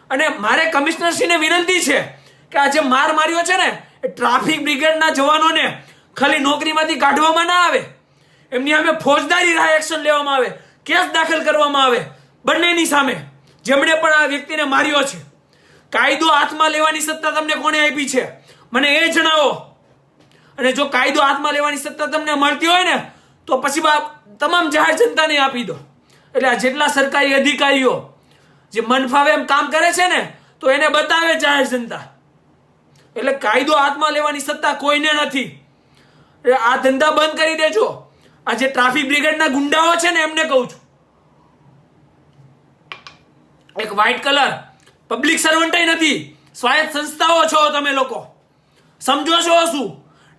અને મારે કમિશનરશ્રીને વિનંતી છે કે આ જે માર્યો છે ને એ ટ્રાફિક બ્રિગેડના જવાનોને ખાલી નોકરીમાંથી કાઢવામાં ના આવે, એમની સામે ફોજદારી રાહ એક્શન લેવામાં આવે, કેસ દાખલ કરવામાં આવે બંનેની સામે, જેમણે પણ આ વ્યક્તિને માર્યો છે. કાયદો હાથમાં લેવાની સત્તા તમને કોણે આપી છે મને એ જણાવો. અને જો કાયદો હાથમાં લેવાની સત્તા તમને મળતી હોય ને તો પછી તમામ જાહેર જનતાને આપી દો. એટલે આ જેટલા સરકારી અધિકારીઓ જે મન ફાવે એમ કામ કરે છે ને તો એને બતાવે જાહેર જનતા. એટલે કાયદો હાથમાં લેવાની સત્તા કોઈને નથી. એટલે આ ધંધા બંધ કરી દેજો. આ જે ટ્રાફિક બ્રિગેડના ગુંડાઓ છે ને એમને કહું છું, એક વ્હાઇટ કલર પબ્લિક સર્વન્ટ નથી, સ્વાયત્ત સંસ્થાઓ છો તમે લોકો. સમજો છો શું?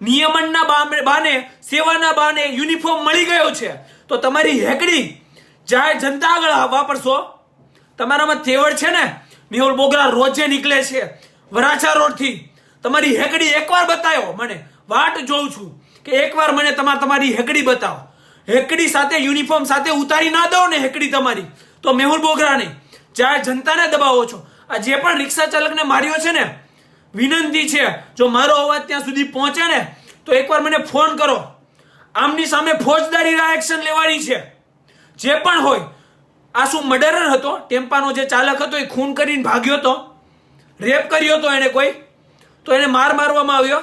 નિયમનના બાને, સેવાના બાને યુનિફોર્મ મળી ગયો છે તો તમારી હેકડી જાહેર જનતા આગળ વાપરશો? તમારામાં તેવડ છે ને? મેહુલ બોગરા રોજે નીકળે છે વરાછા રોડથી. તમારી હેકડી એકવાર બતાવો મને, વાટ જોઉં છું કે એકવાર મને તમારી હેકડી બતાવો. હેકડી સાથે યુનિફોર્મ સાથે ઉતારી ના દો ને હેકડી તમારી, તો મેહુલ બોગરાને જાહેર જનતાને દબાવો છો. આ જે પણ રિક્ષા ચાલકને માર્યો છે ને, વિનંતી છે જો મારો અવાજ ત્યાં સુધી પહોંચે ને તો એકવાર મને ફોન કરો. આમની સામે ફોજદારી એક્શન લેવાની છે. જે પણ હોય, આ શું મર્ડરર હતો? ટેમ્પાનો જે ચાલક હતો એ ખૂન કરીને ભાગ્યો હતો, રેપ કર્યો હતો એને કોઈ, તો એને મારવામાં આવ્યો.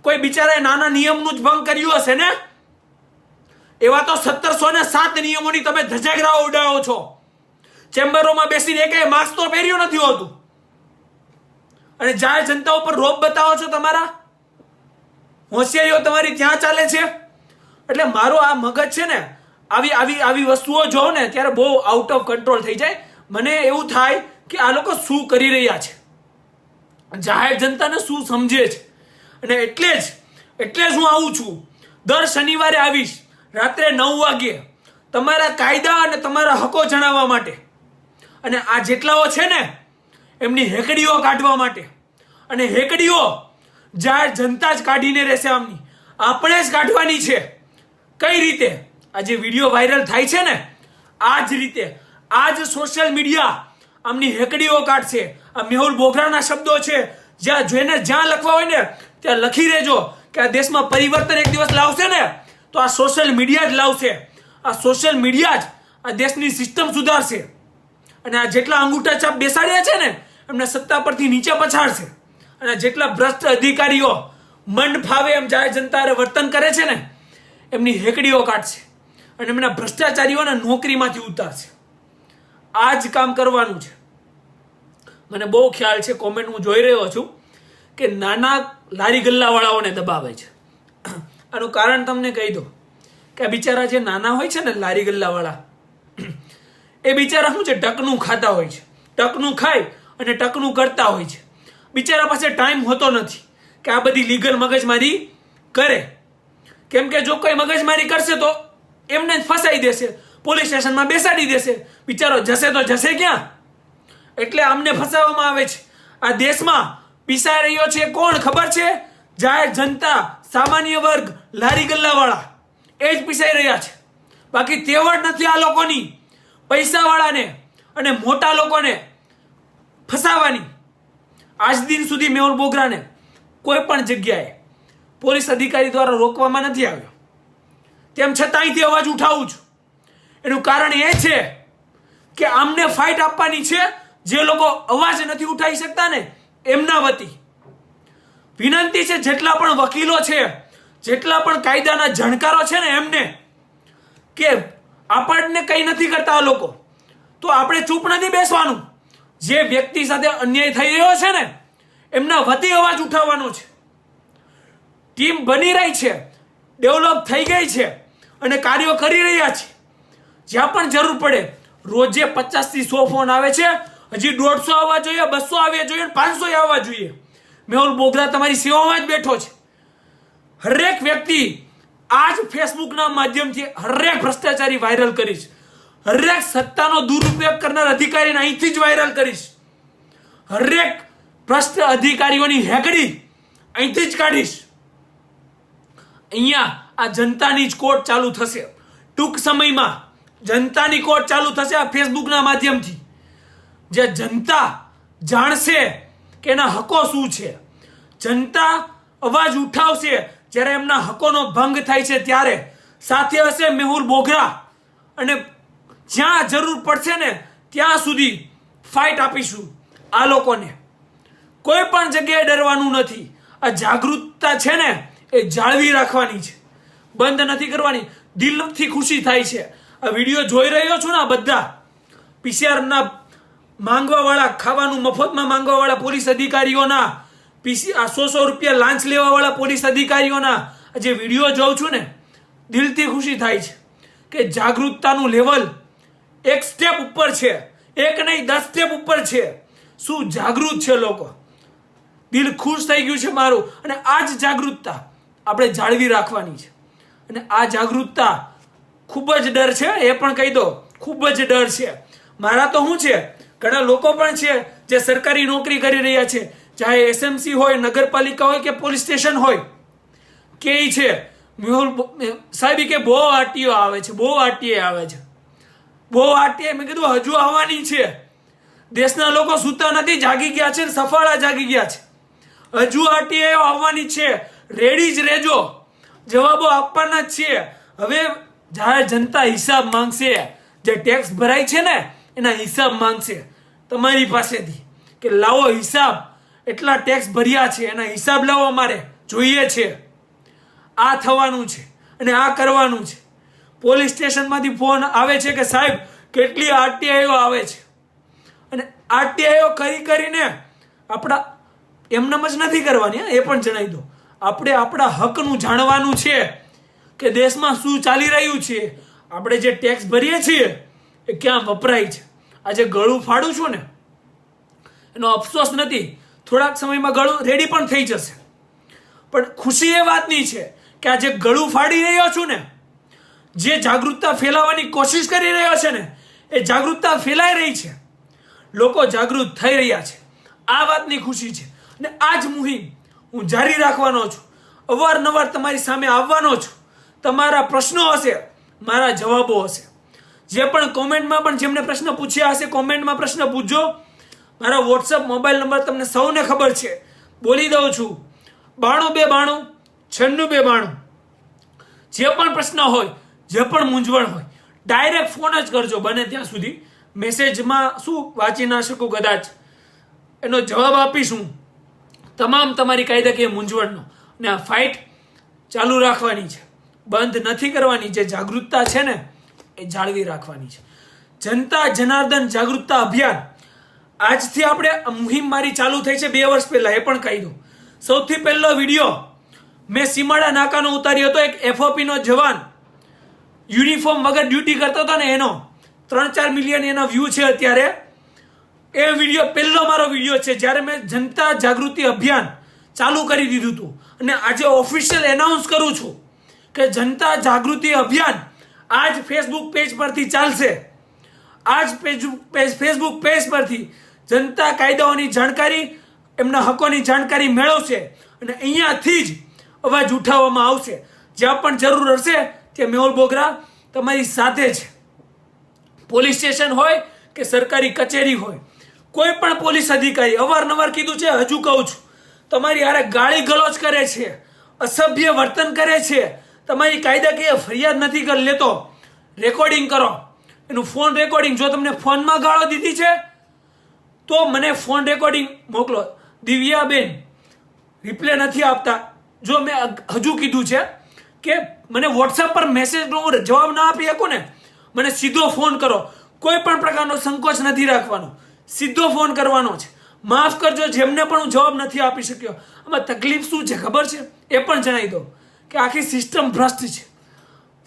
કોઈ બિચારાએ નાના નિયમનું જ ભંગ કર્યું હશે ને? એવા તો 1707 નિયમોની તમે ધજાગરાઓ ઉડાવો છો. ચેમ્બરોમાં બેસીને એકે માસ્ક તો પહેર્યું નથી હોતું અને જાહેર જનતા ઉપર રોપ બતાવો છો. તમારા હોશિયારીઓ તમારી ત્યાં ચાલે છે. એટલે મારો આ મગજ છે ને, આવી વસ્તુઓ જોઉં ને ત્યારે બહુ આઉટ ઓફ કંટ્રોલ થઈ જાય. મને એવું થાય કે આ લોકો શું કરી રહ્યા છે, જાહેર જનતાને શું સમજે છે. અને એટલે જ હું આવું છું. દર શનિવારે આવીશ રાત્રે 9 વાગ્યે તમારા કાયદા અને તમારા હકો જણાવવા માટે, અને આ જેટલાઓ છે ને એમની હેકડીઓ કાઢવા માટે. અને હેકડીઓ જાહેર જનતા જ કાઢીને રહેશે. આમની આપણે જ કાઢવાની છે. કઈ રીતે? આ જે વિડીયો વાયરલ થાય છે ને, આ જ રીતે, આ જ સોશિયલ મીડિયા આમની હેકડીઓ કાઢશે. આ મેહુલ બોગરાના શબ્દો છે, જ્યાં લખવા હોય ને ત્યાં લખી રહેજો કે આ દેશમાં પરિવર્તન એક દિવસ લાવશે ને તો આ સોશિયલ મીડિયા જ લાવશે. આ સોશિયલ મીડિયા જ આ દેશની સિસ્ટમ સુધારશે. અને આ જેટલા અંગૂઠા છાપ બેસાડ્યા છે ને એમને સત્તા પરથી નીચે પછાડશે. અને જેટલા ભ્રષ્ટ અધિકારીઓ મન ફાવે એમ જાહેર જનતા વર્તન કરે છે ને એમની હેકડીઓ કાઢશે અને એમના ભ્રષ્ટાચારીઓને નોકરીમાંથી ઉતારશે. આ જ કામ કરવાનું છે. મને બહુ ખ્યાલ છે, કોમેન્ટ હું જોઈ રહ્યો છું કે નાના લારી ગલ્લાવાળાઓને દબાવે છે. આનું કારણ તમને કહી દો કે આ બિચારા જે નાના હોય છે ને લારી ગલ્લાવાળા, એ બિચારા શું છે, ટકનું ખાતા હોય છે. ટકનું ખાય અને ટકનું કરતા હોય છે. બિચારા પાસે ટાઈમ હોતો નથી કે આ બધી લીગલ મગજમારી કરે. કેમ કે જો કોઈ મગજમારી કરશે તો એમને જ ફસાઈ દેશે, પોલીસ સ્ટેશનમાં બેસાડી દેશે. બિચારો જશે તો જશે ક્યાં? એટલે આમને ફસાવવામાં આવે છે. આ દેશમાં પીસાઈ રહ્યો છે કોણ ખબર છે? જાહેર જનતા, સામાન્ય વર્ગ, લારી ગલ્લાવાળા, એ જ પીસાઈ રહ્યા છે. બાકી તેવડ નથી આ લોકોની પૈસાવાળાને અને મોટા લોકોને ફસાવાની. આજ દિન સુધી મેહુલ બોગરાને કોઈ પણ જગ્યાએ પોલીસ અધિકારી દ્વારા રોકવામાં નથી આવ્યો. તેમ છતાં અહીંથી અવાજ ઉઠાવું છું. એનું કારણ એ છે કે આમને ફાઇટ આપવાની છે. જે લોકો અવાજ નથી ઉઠાવી શકતા ને એમના વતી વિનંતી છે, જેટલા પણ વકીલો છે, જેટલા પણ કાયદાના જાણકારો છે ને એમને, કે આપણને કંઈ નથી કરતા આ લોકો તો આપણે ચૂપ નથી બેસવાનું. જે વ્યક્તિ સાથે અન્યાય થઈ રહ્યો છે ને એમના વતી અવાજ ઉઠાવવાનો છે. ટીમ બની રહી છે, ડેવલપ થઈ ગઈ છે અને કાર્યો કરી રહ્યા છે. જ્યાં પણ જરૂર પડે રોજે 50 થી 100 ફોન આવે છે. હજી 150 આવવા જોઈએ, 200 આવવા જોઈએ, 500 આવવા જોઈએ. મેહુલ બોગરા તમારી સેવામાં જ બેઠો છે. હરેક વ્યક્તિ આજ ફેસબુકના માધ્યમથી હરેક ભ્રષ્ટાચારી વાયરલ કરીશ. હરેક સત્તાનો દુરુપયોગ કરનાર અધિકારીને અહીંથી જ વાયરલ કરીશ. હરેક ભ્રષ્ટ અધિકારીઓની હેકડી અહીંથી જ કાઢીશ. અહીંયા આ જનતાની જ કોર્ટ ચાલુ થશે. ટૂંક સમયમાં જનતાની કોર્ટ ચાલુ થશે આ ફેસબુકના માધ્યમથી. જે જનતા જાણશે કે એના હકો શું છે. જનતા અવાજ ઉઠાવશે જ્યારે એમના હકોનો ભંગ થાય છે ત્યારે. સાથે હશે મેહુલ બોગરા અને જ્યાં જરૂર પડશે ને ત્યાં સુધી ફાઇટ આપીશું આ લોકોને. કોઈ પણ જગ્યાએ ડરવાનું નથી. આ જાગૃતતા છે ને એ જાળવી રાખવાની છે, બંધ નથી કરવાની. દિલથી ખુશી થાય છે. આ વિડીયો જોઈ રહ્યો છું ને આ બધા પીસીઆરના માંગવાવાળા, ખાવાનું મફતમાં માંગવાવાળા પોલીસ અધિકારીઓના, આ 100 રૂપિયા લાંચ લેવાવાળા પોલીસ અધિકારીઓના જે વિડીયો જોઉં છું ને દિલથી ખુશી થાય છે કે જાગૃતતાનું લેવલ એક સ્ટેપ ઉપર છે. એક નહીં 10 સ્ટેપ ઉપર છે. શું જાગૃત છે લોકો, દિલ ખુશ થઈ ગયું છે મારું. અને આ જ જાગૃતતા આપણે જાળવી રાખવાની છે. અને આ જાગૃતતા ખૂબ જ ડર છે, એ પણ કહી દો, ખૂબ જ ડર છે. મારા તો શું છે, ઘણા લોકો પણ છે જે સરકારી નોકરી કરી રહ્યા છે, ચાહે એસએમસી હોય, નગરપાલિકા હોય કે પોલીસ સ્ટેશન હોય, કે છે મેહુલ સાહેબ કે બહુ આરટીઓ આવે છે, બહુ આરટીએ આવે છે, બહુ આરટીએ. મેં કીધું હજુ આવવાની છે. દેશના લોકો સૂતા નથી, જાગી ગયા છે, સફાળા જાગી ગયા છે. હજુ આરટીએ આવવાની છે, રેડી જ રહેજો, જવાબો આપવાના જ છે. હવે જાહેર જનતા હિસાબ માંગશે, જે ટેક્સ ભરાય છે ને એના હિસાબ માંગશે તમારી પાસેથી, કે લાવો હિસાબ, એટલા ટેક્સ ભર્યા છે એના હિસાબ લાવો, અમારે જોઈએ છે. આ થવાનું છે અને આ કરવાનું છે. પોલીસ સ્ટેશનમાંથી ફોન આવે છે કે સાહેબ કેટલી આરટીઆઈઓ આવે છે, અને આરટીઆઈઓ કરીને આપણા એમનેમ જ નથી કરવાની, એ પણ જણાવી દો. આપણે આપણા હકનું જાણવાનું છે કે દેશમાં શું ચાલી રહ્યું છે, આપણે જે ટેક્સ ભરીએ છીએ એ ક્યાં વપરાય છે. આજે ગળું ફાડું છું ને એનો અફસોસ નથી, થોડાક સમયમાં ગળું રેડી પણ થઈ જશે. પણ ખુશી એ વાતની છે કે આ જે ગળું ફાડી રહ્યો છું ને, જે જાગૃતતા ફેલાવવાની કોશિશ કરી રહ્યો છે ને, એ જાગૃતતા ફેલાઈ રહી છે, લોકો જાગૃત થઈ રહ્યા છે. આ વાતની ખુશી છે. અને આ જ મુહિમ હું જારી રાખવાનો છું, અવારનવાર તમારી સામે આવવાનો છું. તમારા પ્રશ્નો હશે, મારા જવાબો હશે. જે પણ કોમેન્ટમાં પણ જેમને પ્રશ્ન પૂછ્યા હશે, કોમેન્ટમાં પ્રશ્ન પૂછજો. મારા વોટ્સઅપ મોબાઈલ નંબર તમને સૌને ખબર છે, બોલી દઉં છું, 9292 9692. જે પણ પ્રશ્ન હોય, જે પણ મૂંઝવણ હોય, ડાયરેક્ટ ફોન જ કરજો બને ત્યાં સુધી. મેસેજમાં શું વાંચી ના શકું કદાચ, એનો જવાબ આપીશું તમામ તમારી કાયદાકીય મૂંઝવણનો. અને આ ફાઇટ ચાલુ રાખવાની છે, બંધ નથી કરવાની. જે જાગૃતતા છે ને એ જાળવી રાખવાની છે. જનતા જનાર્દન જાગૃતતા અભિયાન આજથી આપણે મુહિમ મારી ચાલુ થઈ છે 2 વર્ષ પહેલા, એ પણ કહી દઉં. સૌથી પહેલો વિડીયો મેં સીમાડા નાકાનો ઉતાર્યો હતો. એક એફઓપી નો જવાન યુનિફોર્મ વગર ડ્યુટી કરતો હતો ને, એનો 3-4 મિલિયન એના વ્યૂ છે અત્યારે. એ વિડીયો પહેલો મારો વિડીયો છે જ્યારે મેં જનતા જાગૃતિ અભિયાન ચાલુ કરી દીધું હતું. અને આજે ઓફિશિયલ એનાઉન્સ કરું છું કે જનતા જાગૃતિ અભિયાન આજ ફેસબુક પેજ પરથી ચાલશે. આજ ફેસબુક પેજ પરથી જનતા કાયદાઓની જાણકારી, એમના હકોની જાણકારી મેળવશે. અને અહીંયાથી જ અવાજ ઉઠાવવામાં આવશે. જ્યાં પણ જરૂર હશે ત્યાં મેહુલ બોગરા તમારી સાથે છે. પોલીસ સ્ટેશન હોય કે સરકારી કચેરી હોય, કોઈ પણ પોલીસ અધિકારી, અવારનવાર કીધું છે, હજુ કહું છું, તમારી હારે ગાળી ગલોચ કરે છે, અસભ્ય વર્તન કરે છે, તમારી કાયદાકીય ફરિયાદ નથી કરી લેતો, રેકોર્ડિંગ કરો. એનું ફોન રેકોર્ડિંગ, જો તમને ફોનમાં ગાળો દીધી છે તો મને ફોન રેકોર્ડિંગ મોકલો. દિવ્યાબેન રિપ્લે નથી આપતા. જો મેં હજુ કીધું છે કે મને વોટ્સએપ પર મેસેજનો જવાબ ના આપી શકું ને, મને સીધો ફોન કરો. કોઈ પણ પ્રકારનો સંકોચ નથી રાખવાનો, સીધો ફોન કરવાનો છે. માફ કરજો જેમને પણ હું જવાબ નથી આપી શક્યો. આમાં તકલીફ શું છે ખબર છે, એ પણ જણાવી દો કે આખી સિસ્ટમ ભ્રષ્ટ છે.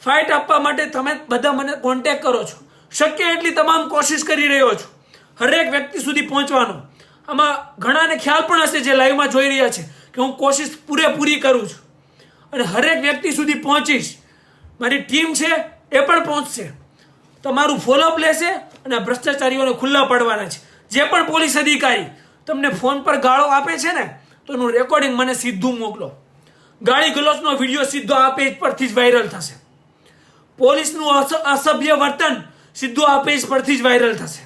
ફાઇટ આપવા માટે તમે બધા મને કોન્ટેક્ટ કરો છો, શક્ય એટલી તમામ કોશિશ કરી રહ્યો છું હરેક વ્યક્તિ સુધી પહોંચવાનો. આમાં ઘણાને ખ્યાલ પણ હશે જે લાઈવમાં જોઈ રહ્યા છે કે હું કોશિશ પૂરેપૂરી કરું છું અને હરેક વ્યક્તિ સુધી પહોંચીશ. મારી ટીમ છે એ પણ પહોંચશે, તમારું ફોલોઅપ લેશે અને આ ભ્રષ્ટાચારીઓને ખુલ્લા પાડવાના છે. જે પણ પોલીસ અધિકારી તમને ફોન પર ગાળો આપે છે ને, તો એનું રેકોર્ડિંગ મને સીધું મોકલો. ગાળી ગલોચનો વિડીયો સીધો આ પેજ પરથી જ વાયરલ થશે. પોલીસનું અસભ્ય વર્તન સીધું આ પેજ પરથી જ વાયરલ થશે.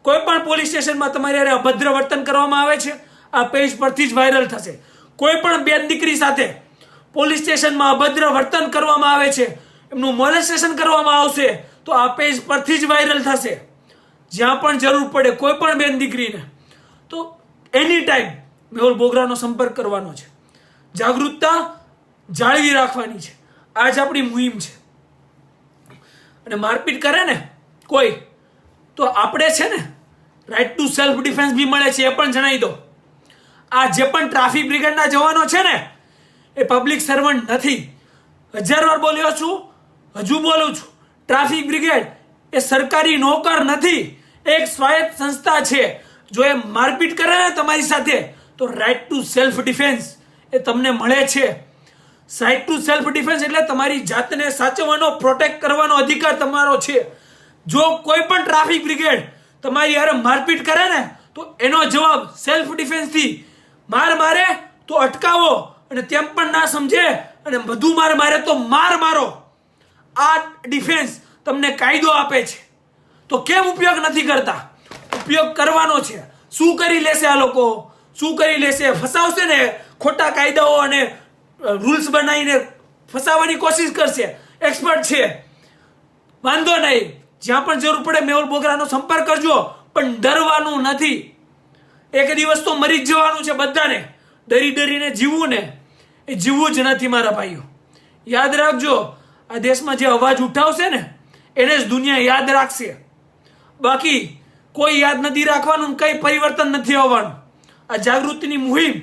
કોઈ પણ પોલીસ સ્ટેશનમાં તમારી હારે અભદ્ર વર્તન કરવામાં આવે છે, આ પેજ પરથી જ વાયરલ થશે. કોઈ પણ બેન દીકરી સાથે પોલીસ સ્ટેશનમાં અભદ્ર વર્તન કરવામાં આવે છે, એમનું મોલેસ્ટેશન કરવામાં આવશે, તો આ પેજ પરથી જ વાયરલ થશે. જ્યાં પણ જરૂર પડે કોઈ પણ બેન દીકરીને, તો એની ટાઈમ મેહુલ બોગરાનો સંપર્ક કરવાનો છે. જાગૃતતા જાળવી રાખવાની છે. આજ આપણી મુહિમ છે. અને મારપીટ કરે ને કોઈ, તો આપણે છે ને રાઇટ ટુ સેલ્ફ ડિફેન્સ બી મળે છે, એ પણ જણાવી દો. આ જે પણ ટ્રાફિક બ્રિગેડના જવાનો છે ને, એ પબ્લિક સર્વન્ટ નથી. 1000 વાર બોલ્યો છું, હજુ બોલું છું. ટ્રાફિક બ્રિગેડ એ સરકારી નોકર નથી, એક સ્વાયત્ત સંસ્થા છે. જો એ મારપીટ કરે ને તમારી સાથે તો રાઇટ ટુ સેલ્ફ ડિફેન્સ એ તમને મળે છે. રાઇટ ટુ સેલ્ફ ડિફેન્સ એટલે તમારી જાતને સાચવવાનો, પ્રોટેક્ટ કરવાનો અધિકાર તમારો છે. જો કોઈ પણ ટ્રાફિક બ્રિગેડ તમારી યાર મારપીટ કરે ને તો એનો જવાબ સેલ્ફ ડિફેન્સથી મારે તો અટકાવો, અને તેમ પણ ના સમજે અને વધુ મારે તો મારો. આ ડિફેન્સ તમને કાયદો આપે છે. તો કેમ ઉપયોગ નથી કરતા? ઉપયોગ કરવાનો છે. શું કરી લેશે આ લોકો? શું કરી લેશે? ફસાવશે ને, ખોટા કાયદાઓ અને રૂલ્સ બનાવીને ફસાવવાની કોશિશ કરશે. એક્સપર્ટ છે, વાંધો નહીં, જ્યાં પણ જરૂર પડે મેહુલ બોગરાનો સંપર્ક કરજો, પણ ડરવાનું નથી. એક દિવસ તો મરી જ જવાનું છે બધાને. ડરીને જીવવું ને એ જીવવું જ નથી મારા ભાઈઓ. યાદ રાખજો, આ દેશમાં જે અવાજ ઉઠાવશે ને એને જ દુનિયા યાદ રાખશે. બાકી કોઈ યાદ નથી રાખવાનું, કઈ પરિવર્તન નથી આવવાનું. આ જાગૃતિની મુહિમ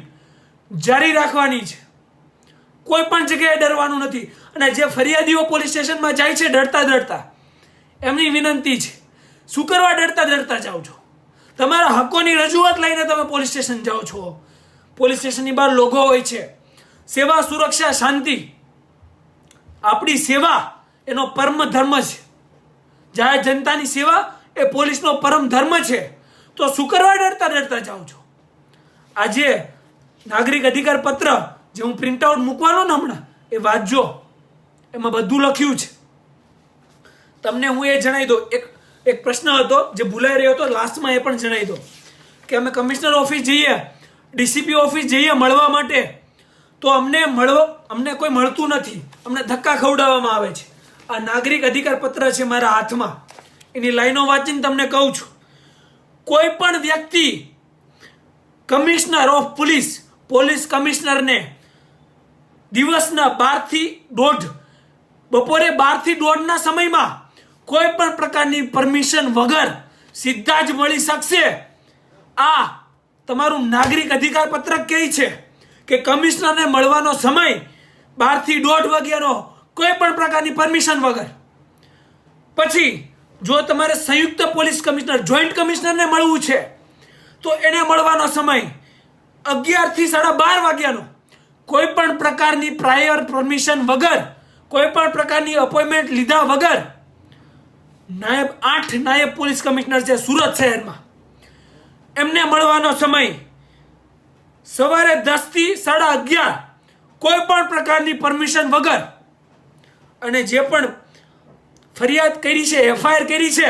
જારી રાખવાની છે. કોઈ પણ જગ્યાએ ડરવાનું નથી. અને જે ફરિયાદીઓ પોલીસ સ્ટેશનમાં જાય છે ડરતા એમની વિનંતી છે, શું કરવા ડરતા જાઓ છો? તમારા હકોની રજૂઆત લઈને તમે પોલીસ સ્ટેશન જાઓ છો. પોલીસ સ્ટેશનની બહાર લોગો હોય છે, સેવા, સુરક્ષા, શાંતિ. આપણી સેવા એનો પરમ ધર્મ છે. જાહેર જનતાની સેવા એ પોલીસનો પરમ ધર્મ છે. તો શું કરવા ડરતા જાઓ છો? આજે નાગરિક અધિકાર પત્ર જે હું પ્રિન્ટ આઉટ મૂકવાનો ને હમણાં, એ વાંચજો. એમાં બધું લખ્યું છે. તમને હું એ જણાવી દઉં, એક પ્રશ્ન હતો જે ભૂલાઈ રહ્યો હતો, લાસ્ટમાં એ પણ જણાવી દો કે અમે કમિશનર ઓફિસ જઈએ, ડીસીપી ઓફિસ જઈએ મળવા માટે, તો અમને કોઈ મળતું નથી. અમને ધક્કા ખવડાવવામાં આવે છે. આ નાગરિક અધિકાર પત્ર છે મારા હાથમાં, એની લાઈનો વાંચીને તમને કહું છું. કોઈ પણ વ્યક્તિ કમિશનર ઓફ પોલીસ કમિશનરને દિવસના 12 થી 1:30, બપોરે 12 થી 1:30 સમયમાં કોઈ પણ પ્રકારની પરમિશન વગર સીધા જ મળી શકશે. આ તમારું નાગરિક અધિકાર પત્રક કહે છે કે કમિશનરને મળવાનો સમય 12 થી 1:30 વાગ્યાનો, કોઈ પણ પ્રકારની પરમિશન વગર. પછી જો તમારે સંયુક્ત પોલીસ કમિશનર, જોઈન્ટ કમિશનરને મળવું છે તો એને મળવાનો સમય 11 થી 12:30 વાગ્યાનો, કોઈ પણ પ્રકારની પ્રાયર પરમિશન વગર, કોઈ પણ પ્રકારની અપોઇન્ટમેન્ટ લીધા વગર. 8 નાયબ પોલીસ કમિશનર છે સુરત શહેરમાં, એમને મળવાનો સમય સવારે 10 થી 11:30, કોઈ પણ પ્રકારની પરમિશન વગર. અને જે પણ ફરિયાદ કરી છે, એફઆઈઆર કરી છે,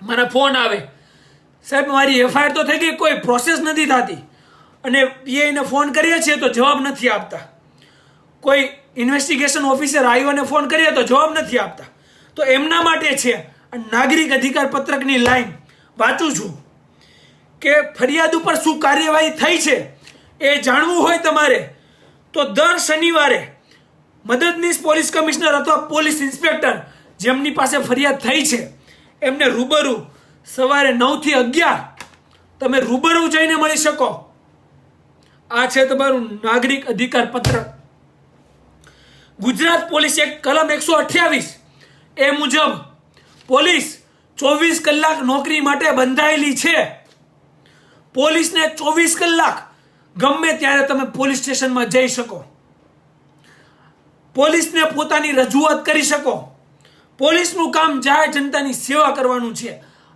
મને ફોન આવે, સાહેબ મારી એફઆઈઆર તો થઈ ગઈ, કોઈ પ્રોસેસ નથી થતી, અને પીઆઈને ફોન કરીએ છીએ તો જવાબ નથી આપતા. કોઈ ઇન્વેસ્ટિગેશન ઓફિસર આઈઓને ફોન કરીએ તો જવાબ નથી આપતા. તો એમના માટે છે નાગરિક અધિકાર પત્રકની લાઈન વાંચું છું કે ફરિયાદ ઉપર શું કાર્યવાહી થઈ છે એ જાણવું હોય તમારે તો દર શનિવારે મદદનીશ પોલીસ કમિશનર અથવા પોલીસ ઇન્સ્પેક્ટર જેમની પાસે ફરિયાદ થઈ છે એમને રૂબરૂ સવારે 9 થી 11 તમે રૂબરૂ જઈને મળી શકો. આ છે તમારું નાગરિક અધિકાર પત્રક. ગુજરાત પોલીસ એક્ટ કલમ 128 એ મુજબ પોલીસ 24 કલાક નોકરી માટે બંધાયેલી છે. પોલીસને 24 કલાક ગમે ત્યારે તમે પોલીસ સ્ટેશનમાં જઈ શકો, પોલીસને પોતાની રજૂઆત કરી શકો. પોલીસનું કામ જાહેર જનતાની સેવા કરવાનું છે.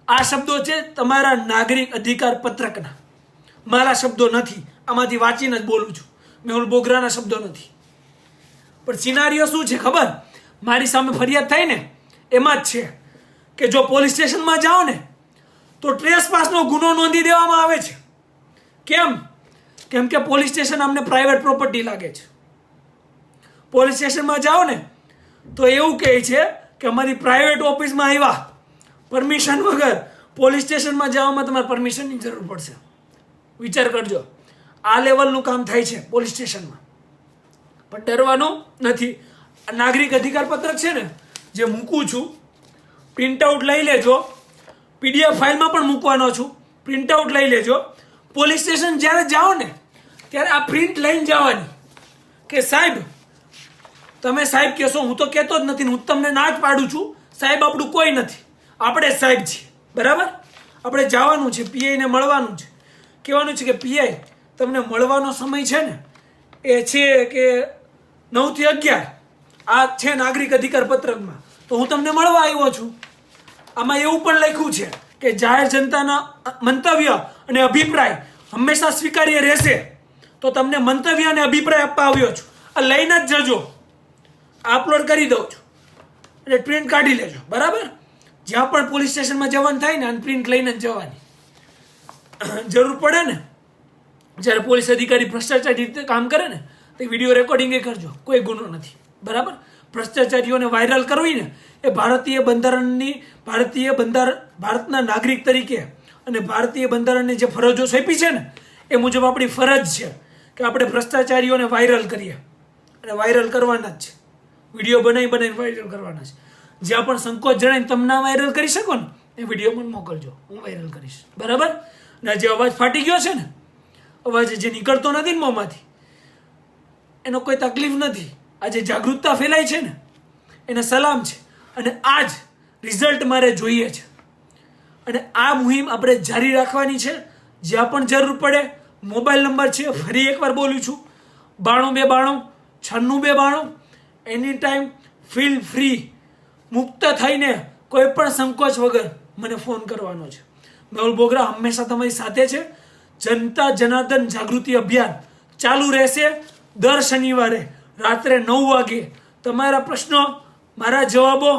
આ શબ્દો છે તમારા નાગરિક અધિકાર પત્રકના, મારા શબ્દો નથી. આમાંથી વાંચીને જ બોલું છું, મેહુલ બોગરાના શબ્દો નથી. પણ સિનારીઓ શું છે ખબર? મારી સામે ફરિયાદ થઈ ને એમાં જ છે કે જો પોલીસ સ્ટેશનમાં જાઓ ને તો ટ્રેસપાસનો ગુનો નોંધી દેવામાં આવે છે. કેમ કે પોલીસ સ્ટેશન અમને પ્રાઇવેટ પ્રોપર્ટી લાગે છે. પોલીસ સ્ટેશનમાં જાઓ ને તો એવું કહે છે કે અમારી પ્રાઇવેટ ઓફિસમાં આવ્યા, પરમિશન વગર પોલીસ સ્ટેશનમાં જવામાં તમારે પરમિશનની જરૂર પડશે. વિચાર કરજો, આ લેવલનું કામ થાય છે પોલીસ સ્ટેશનમાં. પણ ડરવાનું નથી. નાગરિક અધિકાર પત્રક છે ને જે મૂકું છું, પ્રિન્ટ આઉટ લઈ લેજો. પીડીએફ ફાઇલમાં પણ મૂકવાનો છું, પ્રિન્ટ આઉટ લઈ લેજો. પોલીસ સ્ટેશન જ્યારે જાઓ ને ત્યારે આ પ્રિન્ટ લઈને જવાની કે સાહેબ, તમે સાહેબ કહેશો, હું તો કહેતો જ નથી, હું તમને ના જ પાડું છું. સાહેબ આપણું કોઈ નથી, આપણે જ સાહેબ છીએ, બરાબર? આપણે જવાનું છે, પીઆઈને મળવાનું છે. કહેવાનું છે કે પીઆઈ તમને મળવાનો સમય છે ને એ છે કે 9 થી 11. આ છે નાગરિક અધિકાર પત્રકમાં, તો હું તમને મળવા આવ્યો છું. આમાં એવું પણ લખ્યું છે કે જાહેર જનતાના મંતવ્ય અને અભિપ્રાય હંમેશા સ્વીકાર્ય રહેશે. તો તમને મંતવ્ય અને અભિપ્રાય આપવા આવ્યો છું. આ લઈને જ જજો. અપલોડ કરી દઉં છું એટલે પ્રિન્ટ કાઢી લેજો, બરાબર? જ્યાં પણ પોલીસ સ્ટેશનમાં જવાનું થાય ને પ્રિન્ટ લઈને જ જવાની. જરૂર પડે ને જ્યારે પોલીસ અધિકારી ભ્રષ્ટાચારી રીતે કામ કરે ને તે વિડીયો રેકોર્ડિંગ કરજો, કોઈ ગુનો નથી, બરાબર? ભ્રષ્ટાચારીઓને વાયરલ કરવી ને એ ભારતના નાગરિક તરીકે અને ભારતીય બંધારણની જે ફરજો સોંપી છે ને એ મુજબ આપણી ફરજ છે કે આપણે ભ્રષ્ટાચારીઓને વાયરલ કરીએ અને વાયરલ કરવાના જ છે. વિડીયો બનાવીને વાયરલ કરવાના છે. જ્યાં પણ સંકોચ જણાય તમને વાયરલ કરી શકો ને એ વિડીયો પણ મોકલજો, હું વાયરલ કરીશ, બરાબર? અને જે અવાજ ફાટી ગયો છે ને, અવાજ જે નીકળતો નથી ને મોંમાંથી, એનો કોઈ તકલીફ નથી. આ જે જાગૃતતા ફેલાય છે ને એને સલામ છે. અને આ જ રિઝલ્ટ મારે જોઈએ છે. અને આ મુહિમ આપણે જારી રાખવાની છે. જ્યાં પણ જરૂર પડે મોબાઈલ નંબર છે, ફરી એકવાર બોલું છું, 9292 9692. એની ટાઈમ ફીલ ફ્રી, મુક્ત થઈને કોઈ પણ સંકોચ વગર મને ફોન કરવાનો છે. મેહુલ બોગરા હંમેશા તમારી સાથે છે. જનતા જનાર્દન જાગૃતિ અભિયાન ચાલુ રહેશે. દર શનિવારે રાત્રે 9 વાગે તમારા પ્રશ્નો, મારા જવાબો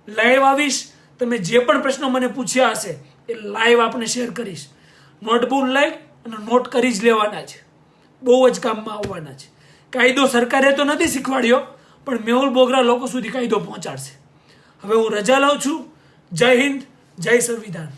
લાઈવ આવીશ. તમે જે પણ પ્રશ્નો મને પૂછ્યા હશે એ લાઈવ આપણે શેર કરીશ. નોટબુક લઈ અને નોટ કરી જ લેવાના છે, બહુ જ કામમાં આવવાના છે. કાયદો સરકારે તો નથી શીખવાડ્યો, પણ મેહુલ બોગરા લોકો સુધી કાયદો પહોંચાડશે. હવે હું રજા લઉં છું. જય હિન્દ, જય સંવિધાન.